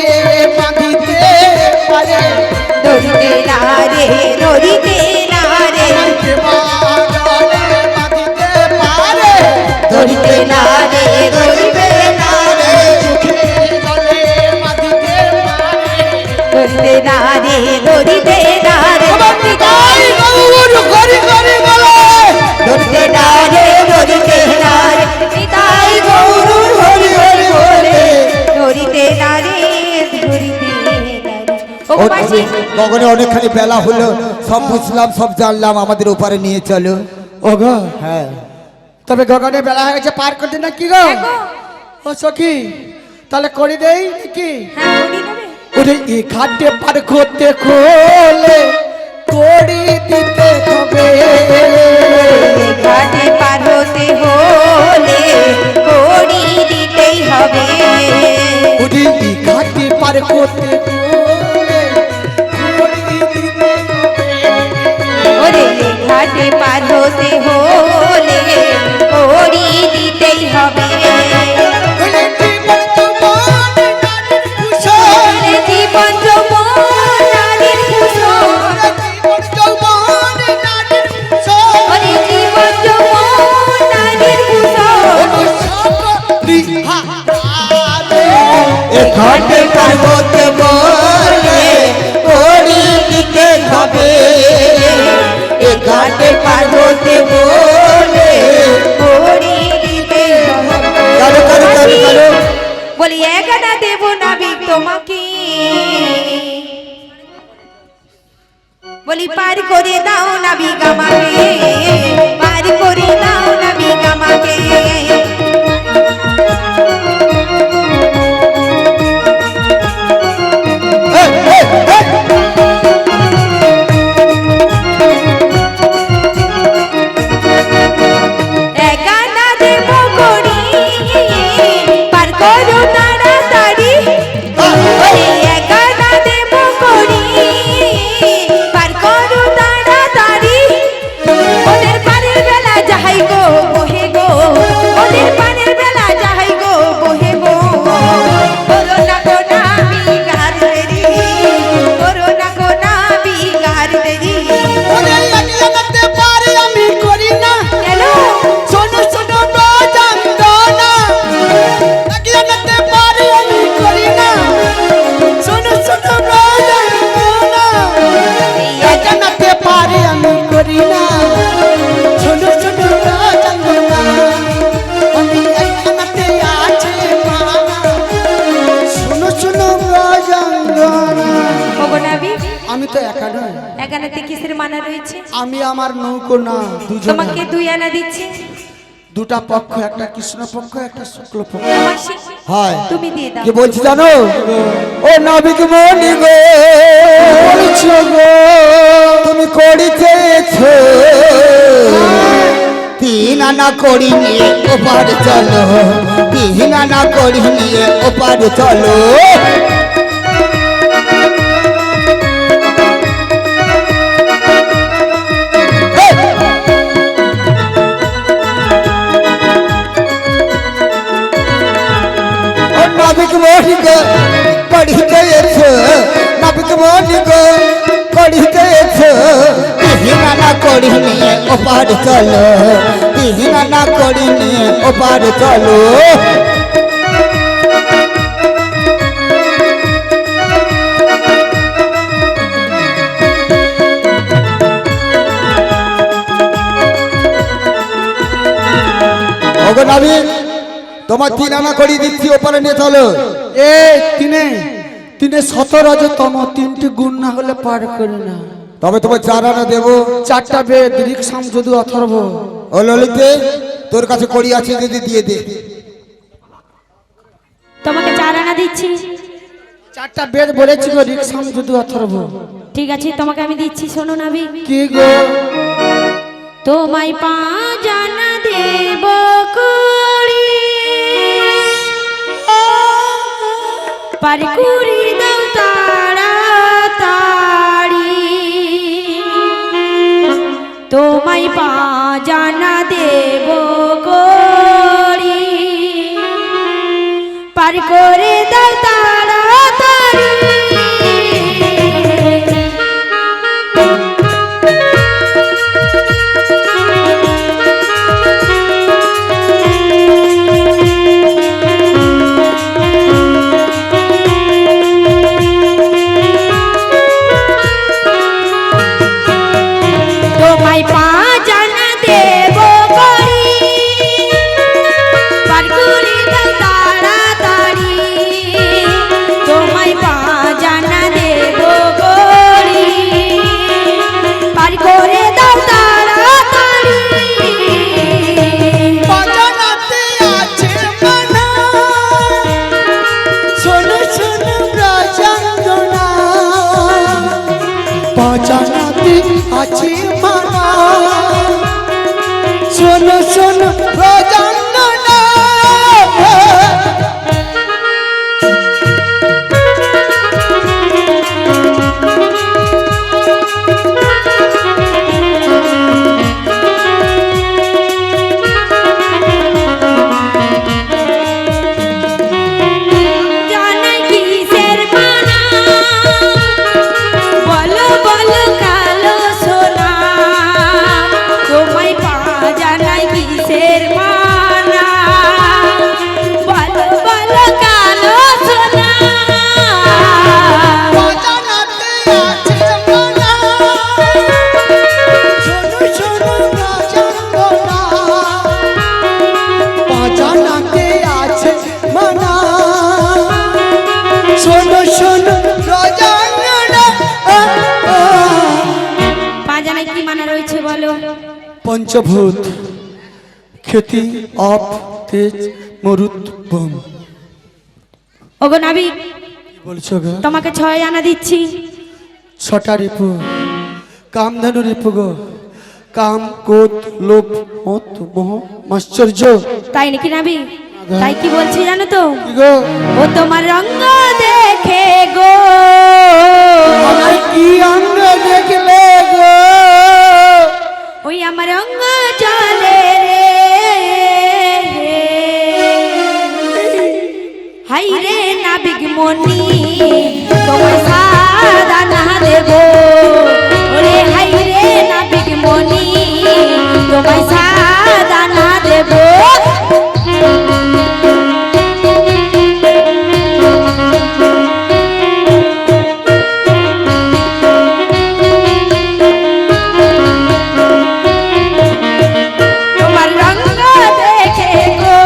বাঁধিতে পারে। ধরিতে না রে, ধরিতে না রে, বাঁধিতে পারে। ধরিতে না রে, ধরিতে না রে, ধরিতে না রে, ধরিতে না রে, ধরিতে না রে, ধরিতে না রে, নিতাই গৌর হরি হরি বলে, ধরিতে না রে, ধরিতে না রে। ও মাসি, গগনে অনেকখানি বেলা হলো, সব বুঝলাম, সব জানলাম, আমাদের ওপারে নিয়ে চলো। ওগো হ্যাঁ। তবে গগনে বেলা হয়ে গেছে, পার করতে না কি গো? ও সখী তাহলে করে দেই নাকি? হ্যাঁ করি নেবে। ওরে এই ঘাটে পার করতে খোলে করি দিতে হবে। ঘাটে পার হতে হলে কড়ি দিতেই হবে। ওরে এই ঘাটে পার করতে খোলে করি দিতে হবে। ওরে ঘাটে পার হতে হলে কড়ি দিতেই হবে। ওরে জীবন তোমার নারীর ভূষণ, ওরে জীবন যৌবন নারীর ভূষণ, ওরে জীবন যৌবন নারীর ভূষণ। ওরে জীবন যৌবন নারীর ভূষণ। ওরে সকলি হারাবে। ঘাটে পার্বত বলে করি দিতে হবে। এ ঘাটে পার্বত বলে। কড়ি দিতেই হবে। কারো কারো কারো কারো বলি একানা দেব নাবি তোমাকে, বলি পার করে দাও নাবি গামাকে, পার করে দাও নাবি গামাকে। একানা দেব করি পার করো তাড়াতাড়ি, বলি একানা দেব করি পার করো তাড়াতাড়ি। ওদের পানের বেলা যাহাই গো বহে গো, ওদের পানের বেলা যাহাই গো বহে গো। করোনা গো নাবি গার দেরি, করোনা গো নাবি গার দেরি। ওরে লাগিয়ে নাতে পারি আমি করি না। কেন? শোনো শোনো বাজাঙ্গনা, লাগিয়ে নাতে পারি আমি করি না। শোনো শোনো বাজাঙ্গনা, লাগিয়ে নাতে পারি আমি করি না। শোনো শোনো বাজাঙ্গনা, আমি এখানেতে আছে মানা। শোনো শোনো বাজাঙ্গনা, ওগো নাবি, আমি তো একা নয়, এখানেতে কিসের মানা রয়েছে? আমি আমার নৌকো না, দুজন তোমাকে দুই আনা দিচ্ছি, দুটা পক্ষ, একটা কৃষ্ণ পক্ষ একটা শুক্ল পক্ষ। মাসি হয়। তুমি দিয়ে দাও। কি বলছি জানো? ও নাবিক মনি গো, বলছো গো, তুমি করি চেয়েছো, তিন আনা করি নিয়ে ওপার চলো, তিন আনা করি নিয়ে ওপার চলো। নাবিক মনি গো করি চেয়েছো, নাবিক মনি গো করি চেয়েছো, তিন আনা করি নিয়ে ওপার চলো বিহিনা না করিনি ওপার চলো ওগো নাবিক তোমার 3 আনা করিয়ে দিচ্ছি ওপারে নিয়ে চলো এ তিনে তিনে 17 3টি গুণ না হলে পার করে না। তবে তোমার 4 আনা দেবো। 4টা বেদ রিক্সাম যদি অথর্ব। ও ললিতে তোর কাছে করি আছে যদি দিয়ে দে। তোমাকে 4 আনা দিচ্ছি। 4টা বেদ বলেছি গো রিক্সাম যদি অথর্ব। ঠিক আছে তোমাকে আমি দিচ্ছি, শোনো নাবিক। কি গো? তোমায় 5 আনা দেব করি, পার করি দাও তাড়াতাড়ি। তোমায় 5 আনা দেব করি, পার করে দাও তাড়াতাড়ি। তোমায় 5 আনা দেব করি, পার করে দাও তাড়াতাড়ি। তোমায় 5 আনা দেব করি, পার করে দাও তাড়াতাড়ি। বাজানাতে আছে মানা শোনো শোনো রাজাঙ্গনা বাজানাতে আছে মানা শোনো শোনো রাজাঙ্গনা জানাই কিসের মানা, বলো বলো কালো সোনা। তোমায় 5 আনাই কিসের মানা, বলো বলো কালো সোনা। বাজানাতে আছে মানা শোনো শোনো রাজাঙ্গনা বাজানাতে আছে মানা শোনো শোনো রাজাঙ্গনা 5 আনায় কি মানা রয়েছে বলো? পঞ্চভূত খ্যাতি অপ তেজ মরুত বম। ওগো নাবিক কি বলছো গো? তোমাকে 6 আনা দিচ্ছি। 6টা রিপু কামধেনু রিপু গো। কাম ক্রোধ লোভ মত মোহ মাশ্চর্য। তাই নাকি নাবিক? তাই কি বলছি জানো তো? কি গো? ও তোমার রঙ দেখে গো, আমার কি অঙ্গ দেখলে গো? ওই আমার রঙ জলে রে। হাই রে নাবিক মনি তোমায় সাদা না দেব। ওরে হাই রে নাবিক মনি তোমায় সাদা না দেব। তোমার রঙ দেখে গো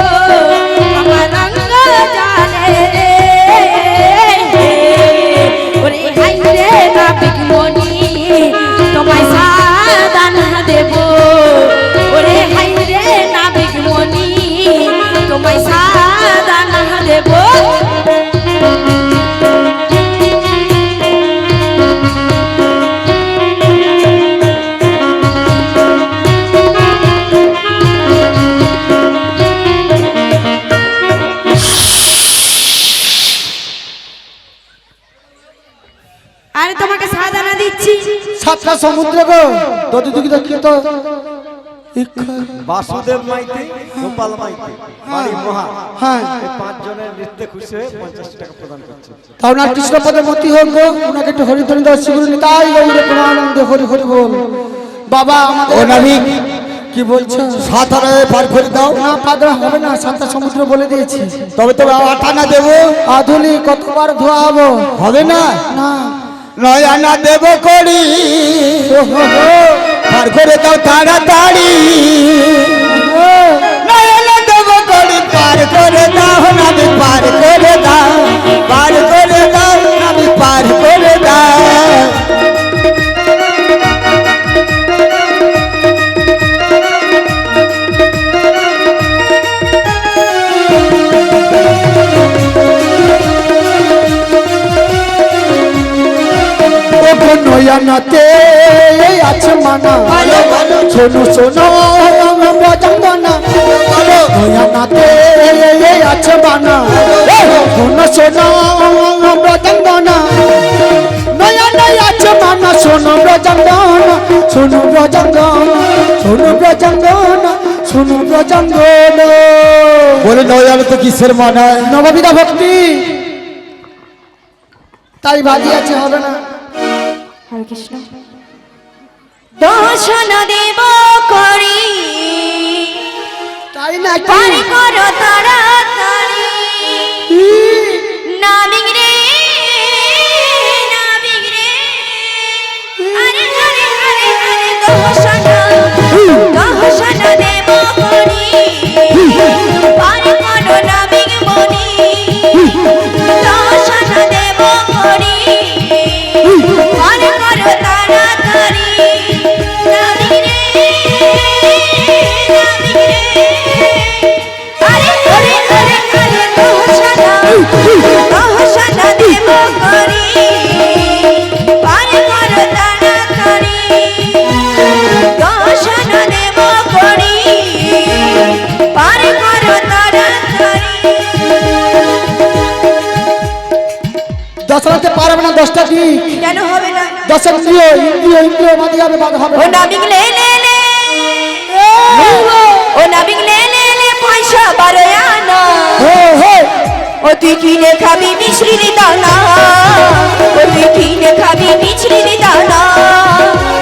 আমার রঙ জানে রে। ওরে হাই রে নাবিক মনি তোমায় সাদা না দেব। ওরে হাই রে নাবিক মনি তোমায় সাদা না দেব। আরে তোমাকে সাদা না দিচ্ছি। 7টা সমুদ্র গো। যদি দেখি দেখি তো বাসুদেব মাইতি, গোপাল মাইতি, বাড়ি মহা। হ্যাঁ এই 5 জনের নৃত্যে খুশি হয়ে 50 টাকা প্রদান করছে। তাও না কৃষ্ণ পদে মতি হোক গো। ওনাকে একটু হরিধ্বনি দাও শিগুরু নিতাই গৌরে প্রেমানন্দে হরি হরি বল। বাবা ও আমাদের নাবিক কি বলছো? সাঁতারে পার করে দাও। না পাদরা হবে না, শান্তা সমুদ্র বলে দিয়েছি। তবে তবে আটা না দেবো, আধুলি কতবার ধোয়া হবো? হবে না। না নয় আনা দেব করি, পার করে দাও তাড়াতাড়ি। নয় আনা দেব করি, পার করে দাও নাবিক, পার করে দাও, পার করে দাও নাবিক, পার করে দাও। নয়ানাতে আছে মানা, ভালো ভালো শোনো শোনো বজঙ্গনা, নয়ানাতে আছে মানা, শোনো শোনো বজঙ্গনা, নয়ানাই আছে মানা, শোনো বজঙ্গনা, শোনো বজঙ্গনা, শোনো বজঙ্গনা, শোনো বজঙ্গনা। বলে নয় আনা তো কিসের মানায়? নববিধা ভক্তি তাই বাজি আছে, হবে না। হরে কৃষ্ণ। দর্শন দেব করি, তাই না পার করো তাড়াতাড়ি। নাবিক রে, নাবিক রে, আরে আরে আরে আরে দর্শন, দর্শন দেব করি, পার করো নাবিক মনি। দর্শন দেব করি, পার করো তাড়াতাড়ি। নাবিক রে, নাবিক রে, আরে আরে আরে আরে দর্শন, দর্শন দেব করি, পার করো তাড়াতাড়ি। দর্শন দেব করি, পার করো তাড়াতাড়ি। দশরাতে পারবে না, 10টা দিক কেন হবে না? 10 ইন্দ্রিয় ইন্দ্রিয় ইন্দ্রিয় বাঁধি হবে, বাঁধা হবে ও না। নাবিক লে লে লে, ও নাবিক লে লে লে, পয়সা বারো আনা। ও তুই কিনে খাবি মিশ্রির দানা, ও তুই কিনে খাবি মিশ্রির দানা।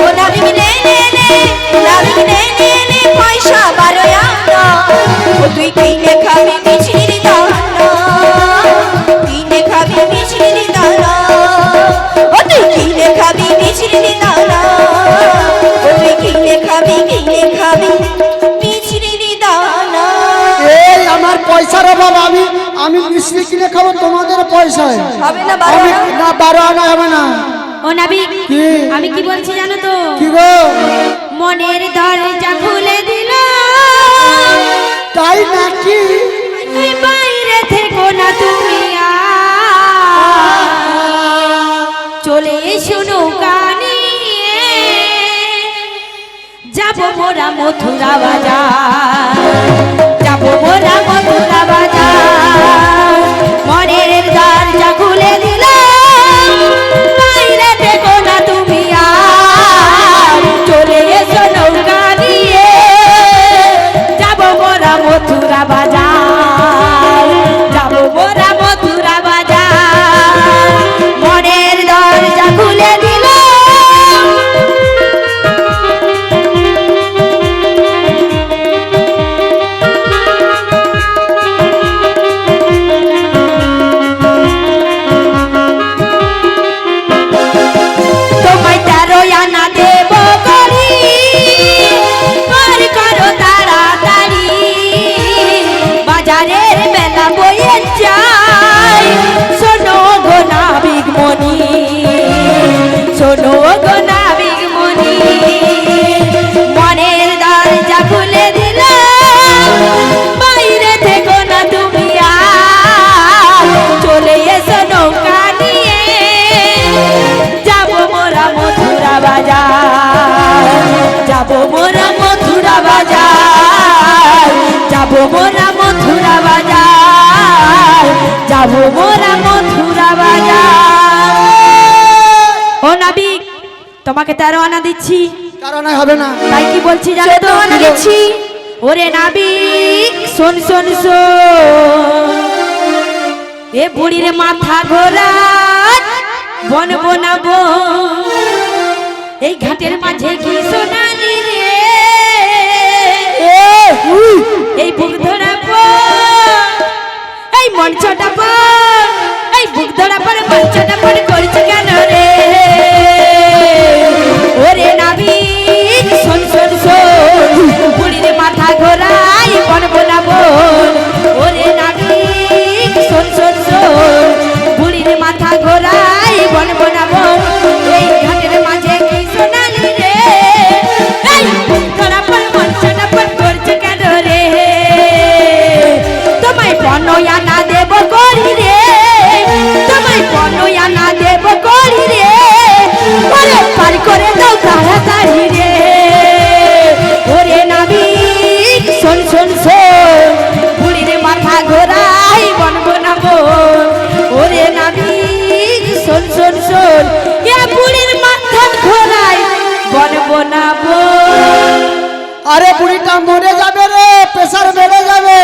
ও নাবিক লে লে লে, নাবিক লে লে লে, পয়সা বারো আনা। ও তুই কিনে খাবি মিশ্রির দানা, কিনে খাবি মিশ্রির দানা। ও তুই কিনে খাবি মিশ্রির দানা, ও তুই কিনে খাবি মিশ্রির দানা। এই আমার পয়সার অভাব, আমি মিষ্টি কিনে খাবো তোমাদের পয়সায়। হবে না বারো আমি আনা? না 12 আনা হবে না। ও নাবিক, কি? আমি কি বলছি জানো তো? কি গো? মনের দরজা খুলে দিল, তাই নাকি? এই বাইরে থেকো না তুমি আর। চলে এসো নৌকা নিয়ে, যাবো মোরা মথুরা বাজার, যাবো মোরা মথুরা বাজার। মনের দরজা খুলে দিল, বাইরে থেকো না তুমি আর। চলে এসো নৌকা নিয়ে, যাবো মোরা মথুরা বাজার, যাবো মোরা মথুরা বাজার। মনের দরজা খুলে দিল, তোমায় 13 আনা দেব করি, পার করো তাড়াতাড়ি। বাজারের বেলা বয়ে যায়, শোনো গো নাবিক মনি, শোনো গো নাবিক মনি। মনের দরজা খুলে দিল, বাইরে থেকো না তুমি আর। চলে এসো নৌকা নিয়ে, যাবো মোরা মথুরা বাজার, যাবো মোরা মথুরা বাজার, যাবো মোরা মথুরা বাজার, যাবো মোরা মথুরা বাজার। ও নাবিক, তোমাকে 13 আনা দিচ্ছি, কারণ হবে না। তাই কি বলছি জানো তো? আনা দিচ্ছি। ওরে নাবিক শোন শোন শোন, এ বুড়ির মাথা ঘোরা বন বনাবো, এই ঘাটের মাঝে কি সোনালি রে এই বুক ধরা এই মঞ্চটা পর এই বুক ধরা পর মঞ্চটা পর করছে কেন রে ওরে নাবিক শোন শোন শোন বুড়ির মাথা ঘোরাই বনবো না বোন ওরে নাবিক শোন শোন শোন বুড়ির মাথা ঘোরাই বনবো না বোন এই ঘাটের মাঝে কি সোনালি রে এই বুক ধরা পর মঞ্চটা পর করছে কেন রে তোমায় পনয়া না দেব করি রে তোমায় পনয়া না দেব করি রে ওরে পার করে দাও তাড়াতাড়ি রে ওরে নাবিক শোন শোন শোন বুড়ির মাথা ঘোরাই বনবো না বোন ওরে নাবিক শোন শোন শোন এ বুড়ির মাথা ঘোরাই বনবো না বোন আরে বুড়িটা মরে যাবে রে, প্রেসার বেড়ে যাবে।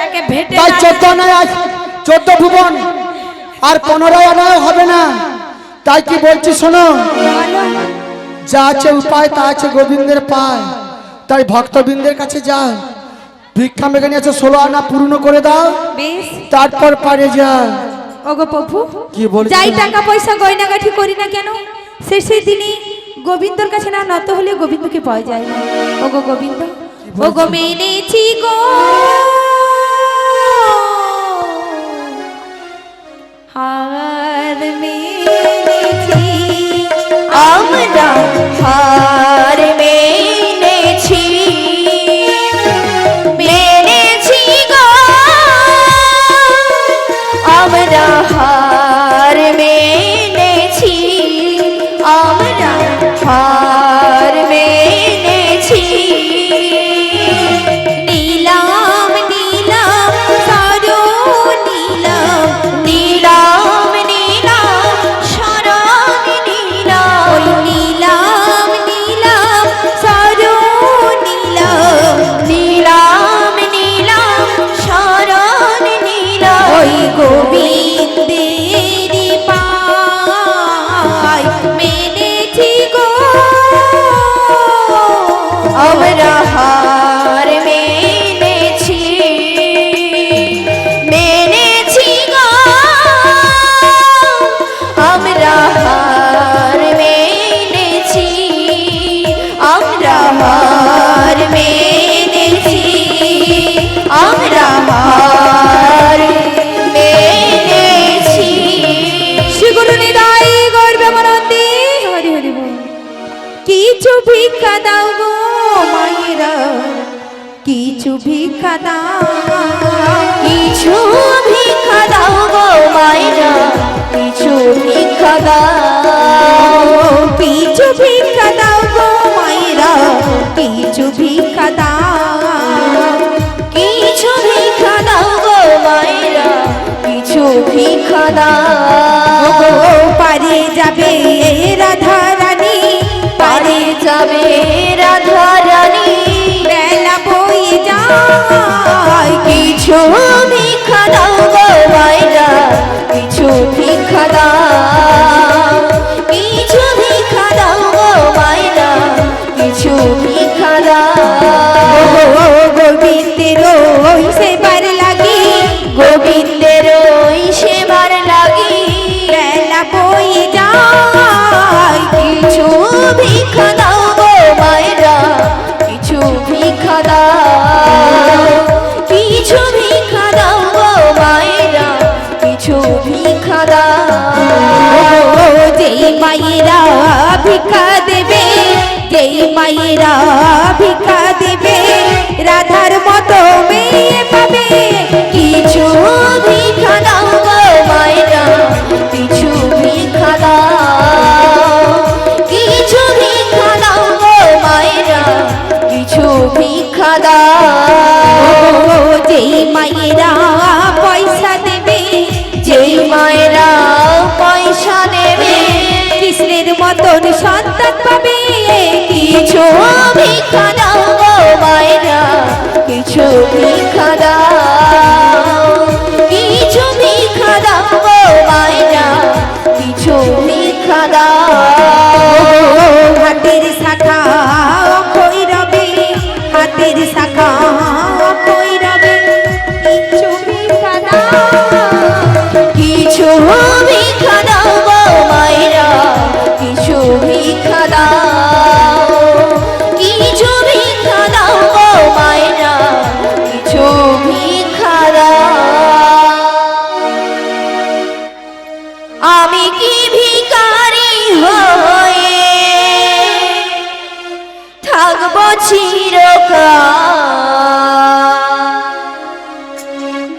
একে ভেটে তাই না- 14 আনায় আজ 14 ভুবন আর 15 আনায় হবে না। তাই কি বলছি শোনো, যা আছে উপায় তা আছে গোবিন্দের পায়। তাই ভক্তবৃন্দের কাছে যাও, ভিক্ষা মেঘে নিয়ে 16 আনা পূর্ণ করে দাও, বেশ তারপর পারে যা। ওগো প্রভু, কি বলছো? যাই টাকা পয়সা গয়নাগাঠি করি না কেন, শেষে তিনি গোবিন্দর কাছে না নত হলে গোবিন্দকে পাওয়া যায় না। ওগো গোবিন্দ, ওগো মেনেছি গো হার মেনেছি, আমরা হার মেনেছি, মেনেছি গো আমরা হার মেনেছি, আমরা হার মেনেছি। নীলাম নীলাম সারো নীলাম, নীলাম নীলাম শরণ নীলাম, ওই নীলাম নীলাম সারো নীলাম, নীলাম নীলাম শরণ নীলাম, ওই গোবিন্দেরি পায় মেনেছি গো আমরা হার মেনেছি, মেনেছি গো আমরা হার মেনেছি, আমরা হার মেনেছি, আমরা হার মেনেছি। শ্রীগুরু নিদাই গর্বে মনন্দি হরি হরি বল। কিছু ভিক্ষা দাও গো মায়েরা, কিছু ভিক্ষা দাও, কিছু ভিক্ষা দাও গো মায়েরা, কিছু ভিক্ষা দাও, কিছু ভিক্ষা দাও গো মায়েরা, কিছু ভিক্ষা দাও, কিছু ভিক্ষা দাও গো মায়েরা, কিছু ভিক্ষা দাও, ও পারে যাবে রাধা রানী, পারে যাবে রাধা রানী, বেলা বয়ে যায়, কিছু ভিক্ষা দাও গো মায়েরা, কিছু ভিক্ষা দাও, কিছু ভিক্ষা দাও গো মায়েরা, কিছু ভিক্ষা দাও, গোবিন্দের ওই সেবার লাগি, গোবিন্দের ওই সেবার লাগি, বেলা বয়ে যায়, কিছু ভিক্ষা দাও গো মায়েরা, কিছু ভিক্ষা দাও, কিছু ভিক্ষা দাও গো মায়েরা, কিছু ভিক্ষা দাও, যেই মায়েরা ভিক্ষা দেবে, যেই মায়েরা ভিক্ষা দেবে, রাধার মতো মেয়ে পাবে, কিছু ভিক্ষা দাও গো মায়েরা, কিছু ভিক্ষা দাও, কিছু ভিক্ষা দাও গো মায়েরা, কিছু ভিক্ষা দাও, যেই মায়েরা পয়সা দেবে, যেই মায়েরা পয়সা দেবে, কৃষ্ণের মতন সন্তান পাবে, কিছু ভিক্ষা দাও গো মায়েরা, কিছু ভিক্ষা দাও, কিছু ভিক্ষা দাও গো মায়েরা, কিছু ভিক্ষা দাও, হাতে চিরকাল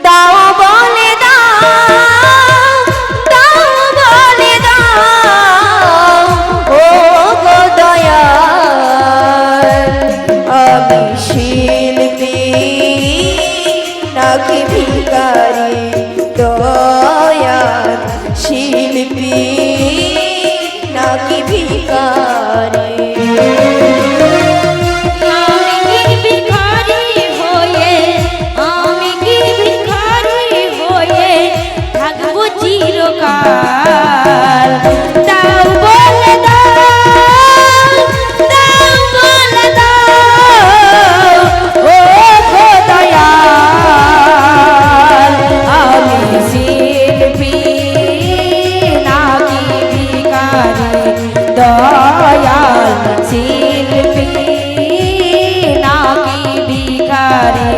দাও বলে দাও, দাও বলে দাও ও গো দয়াল, আমি শিল্পী নাকি ভিখারি দয়াল, শিল্পী নাকি ভিখারি। আমি কি ভিখারি হয়ে, আমি কি ভিখারি হয়ে থাকবো চিরকাল। দাও বলে দাও, দাও বলে দাও ও গো দয়াল, আমি শিল্পী নাকি ভিখারি দয়াল, শিল্পী নাকি ভিখারি।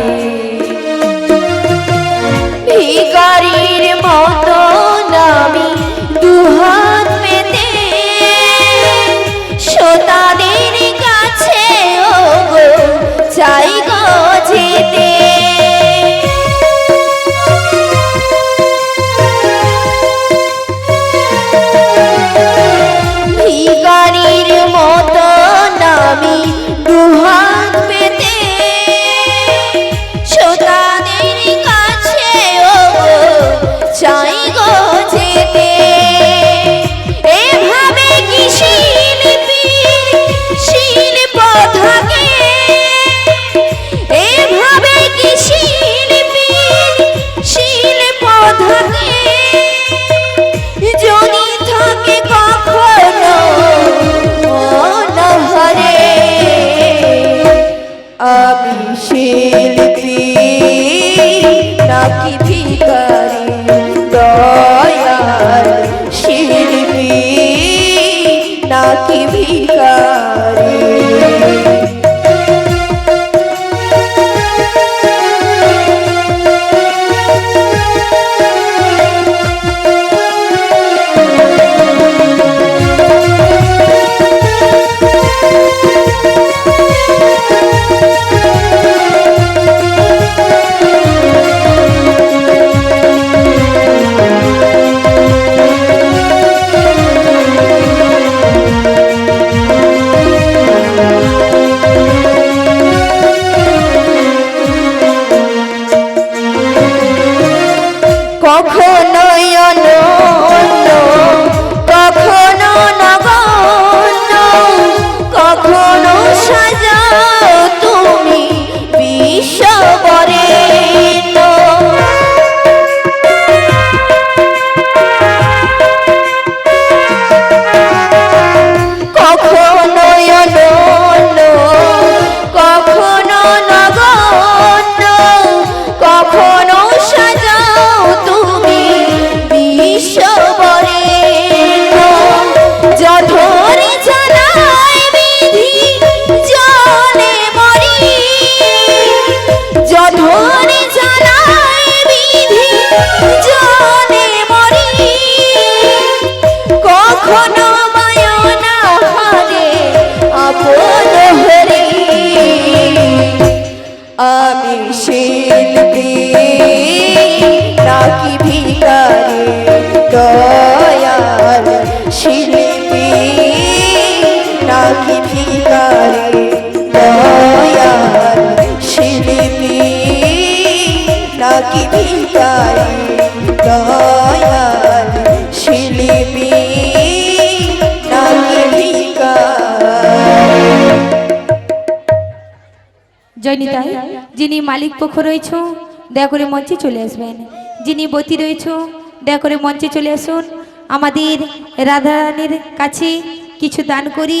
ভিখারির মতো আমি দুহাত পেতে শ্রোতাদের কাছে ও গো চাই গো যেতে। ভিখারির মতো আমি দুহাত পেতে শ্রোতাদের কাছে ও গো চাই গো যেতে। এভাবে কি শিল্পীর শিল্প থাকে, এভাবে কি শিল্পীর শিল্প থাকে, যদি থাকে কখনো অনাহারে। আমি শিল্পী নাকি ভিখারি দয়াল, শিল্পী নাকি ভিখারি। কখনো অনন্য, কখনো নগণ্য, কখনো সাজাও তুমি বিশ্ববরেণ্য। কখনো অনন্য, কখনো নগণ্য, কখনো সাজাও তুমি বিশ্ববরেণ্য। যঠর জানায় বিধি জলে মরি, যঠর জানায় বিধি জলে মরি, কখনো মায়না হারে আপন হরি। আমি শিল্পী নাকি ভিখারি দয়াল, শিল্পী নাকি ভিখারি দয়াল, শিল্পী নাকি ভিখারি দয়াল, শিল্পী নাকি ভিখারি। জয়নিতা, যিনি মালিক পক্ষ রয়েছ দয়া করে মঞ্চে চলে আসবেন। যিনি বতী রয়েছ দয়া করে মঞ্চে চলে আসুন। আমাদের রাধারানীর কাছে কিছু দান করি,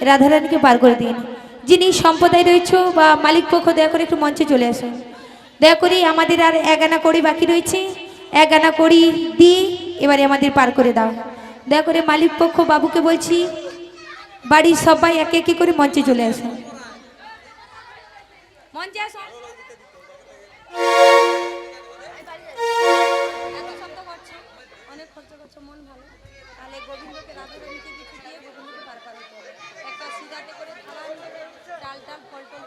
রাধারানীকে পার করে দিন। যিনি সম্প্রদায় রয়েছ বা মালিক পক্ষ দয়া করে একটু মঞ্চে চলে আসুন। দয়া করে আমাদের আর 1 আনা কড়ি বাকি রয়েছে, 1 আনা কড়ি দিয়ে এবারে আমাদের পার করে দাও। দয়া করে মালিক পক্ষ বাবুকে বলছি, বাড়ির সবাই একে একে করে মঞ্চে চলে আসুন। মঞ্চে আসুন। অনেক খরচা করছো, মন ভালো, তাহলে গোবিন্দকে রাধারানীকে কিছু দিয়ে গোবিন্দকে পার পাড়াতে হবে। একটা সিধাতে করে থালা ডাল ডাল ফল টল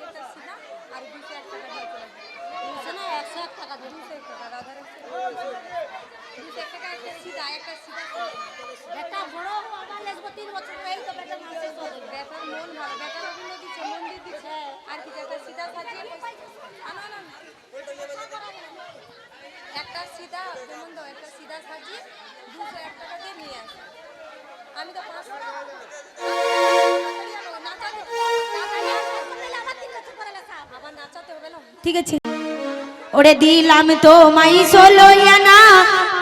একটা সিধা যেমন দাও একটা সিধা সাজিয়ে 201 টাকা দিয়ে নিয়ে আসো আমি তো 500 টাকা আবার নাচাতে হবে না ঠিক আছে ওরে দিলাম তো মাই সোলো আনা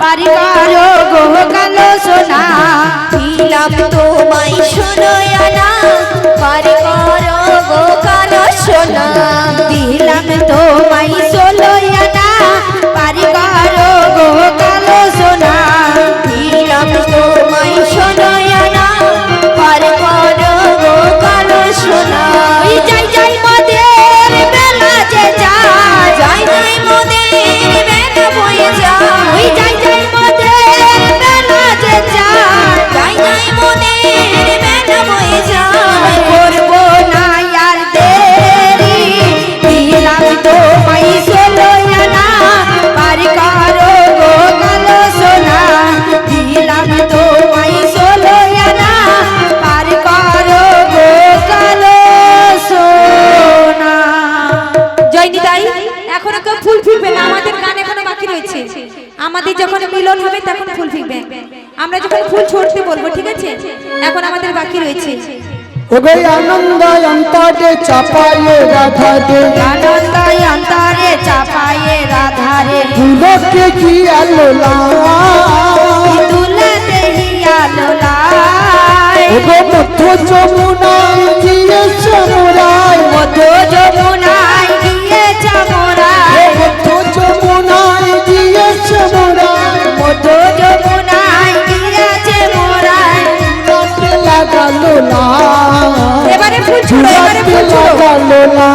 পরিবার গো কালো সোনা দিলাম তোমায় শোনো আনা পারি করো গো কালো সোনা দিলাম তো মাই সোলো আনা পরিবার গো কালো সোনা দিলাম তোমায় শোনো আনা পারি করো গো কালো সোনা ওই যাই যাই মদের বেলা যে যায় যাই যাই মোদের বেলা বয়ে যায় ওই যাই যাই মদের বেলা যে যায় যাই যাই মোদের বেলা বয়ে যায় করবো না আর দেরি দিলাম তো মাই সোলো আনা পারি করো গো কালো সোনা দিলাম তো মাই সোলো আনা পারি করো গো কালো সোনা জয়নি তাই এখনো কেউ ফুল ফিরবে না আমাদের গান এখনো বাকি রয়েছে আমাদের যখন মিলন হবে তখন ফুল ফিরবে আমরা যখন ফুল ছড়তে বলবো ঠিক আছে এখন আমাদের বাকি রয়েছে ওগো আনন্দ অন্তরে চাপায়ে রাধা দে আনন্দ অন্তরে চাপায়ে রাধারে ফুলকে কি আলোলা তুলতে হিয়া লোলায় ওগো মধ্য যমুনায় গিয়েছে মোরায় মধু যমুনায় গিয়েছে মোরায় মধ্য যমুনায় গিয়েছে মোরায় মধু যমুনায় গিয়েছে মোরায় রাতে লাগালো না এবারে ফুল ছুড়ো এবারে ফুল ছুড়ো লাগালো না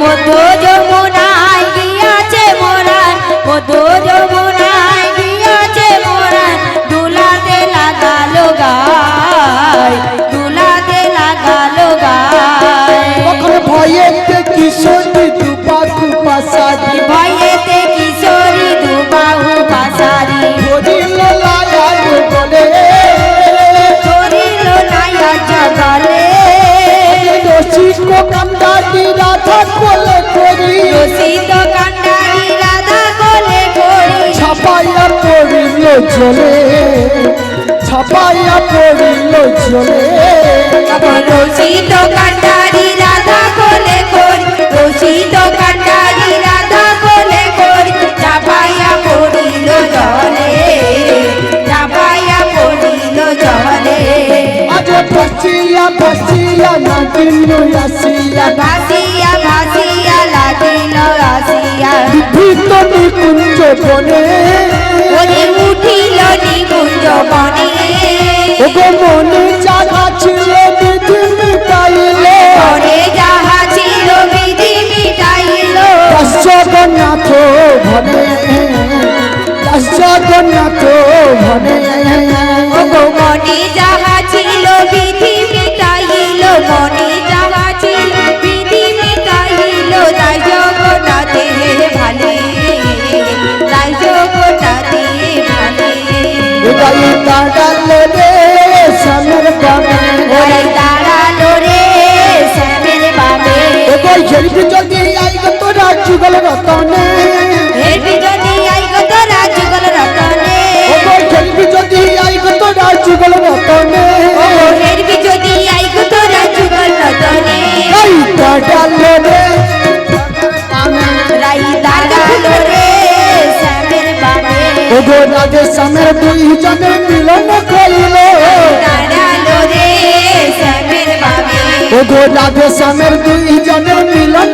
মধু যমুনায় গিয়েছে মোরায় মধু যমুনায় গিয়েছে মোরায় দুলাতে লাগালো গায় দুলাতে লাগালো গায় তখন ভয়েতে কিশোরী দুপাখু পাশারি ভয়েতে কিশোরী দুবাহু পাশারি ধরিল লাগাল বলে ধরিল নায়া জগলে রসিক কান্দাটি রাধা কোলে করি রসিত কান্ডারি রাধা কোলে করি ছাপাইয়া পড়িল চলে ছাপাইয়া পড়িল চলে রসিত কান্ডারি রাধা কোলে করি রসিত কান্ডারি রাধা কোলে করি চাপাইয়া পড়িল জলে চাপাইয়া পড়িল জলে আজ ভাসিয়া ভাসিয়া নাগিনু আসিয়া ভাসিয়া ভাসিয়া লাগিল আসিয়া ভিত নিকুঞ্জ বনে ওরে উঠিল নিকুঞ্জ বনে ওগো মনে জাগা ছিল বিধি মিটাইল মনে যাহা ছিল বিধি মিটাইল জগন্নাথ ভনে জগন্নাথ ভনে ওগো মনে যাহা ছিল বিধি মিটাইল মনে যাহা ছিল বিধি মিটাইল তাই জগন্নাথে ভালে তাই জগন্নাথে ভালে উদয় তাড়ালো রে সামের বামে ওরে দাঁড়ালো রে শ্যামের বাবে ওগো হেরবি যদি আইগ তোরা যুগল রতনে হেরবি যদি আইগ তোরা যুগল রতনে ওগো হেরবি যদি আইগ তোরা যুগল রতনে ওগো হেরবি যদি আইগ তোরা যুগল রতনে এই তাড়ালো রে রাই দাঁড়ালো রে শ্যামের বাবে ওগো রাধে সামের দুই জনে মিলন করিল দাঁড়ালো রে শ্যামের বাবে ওগো রাধে সামের দুই জনে মিলন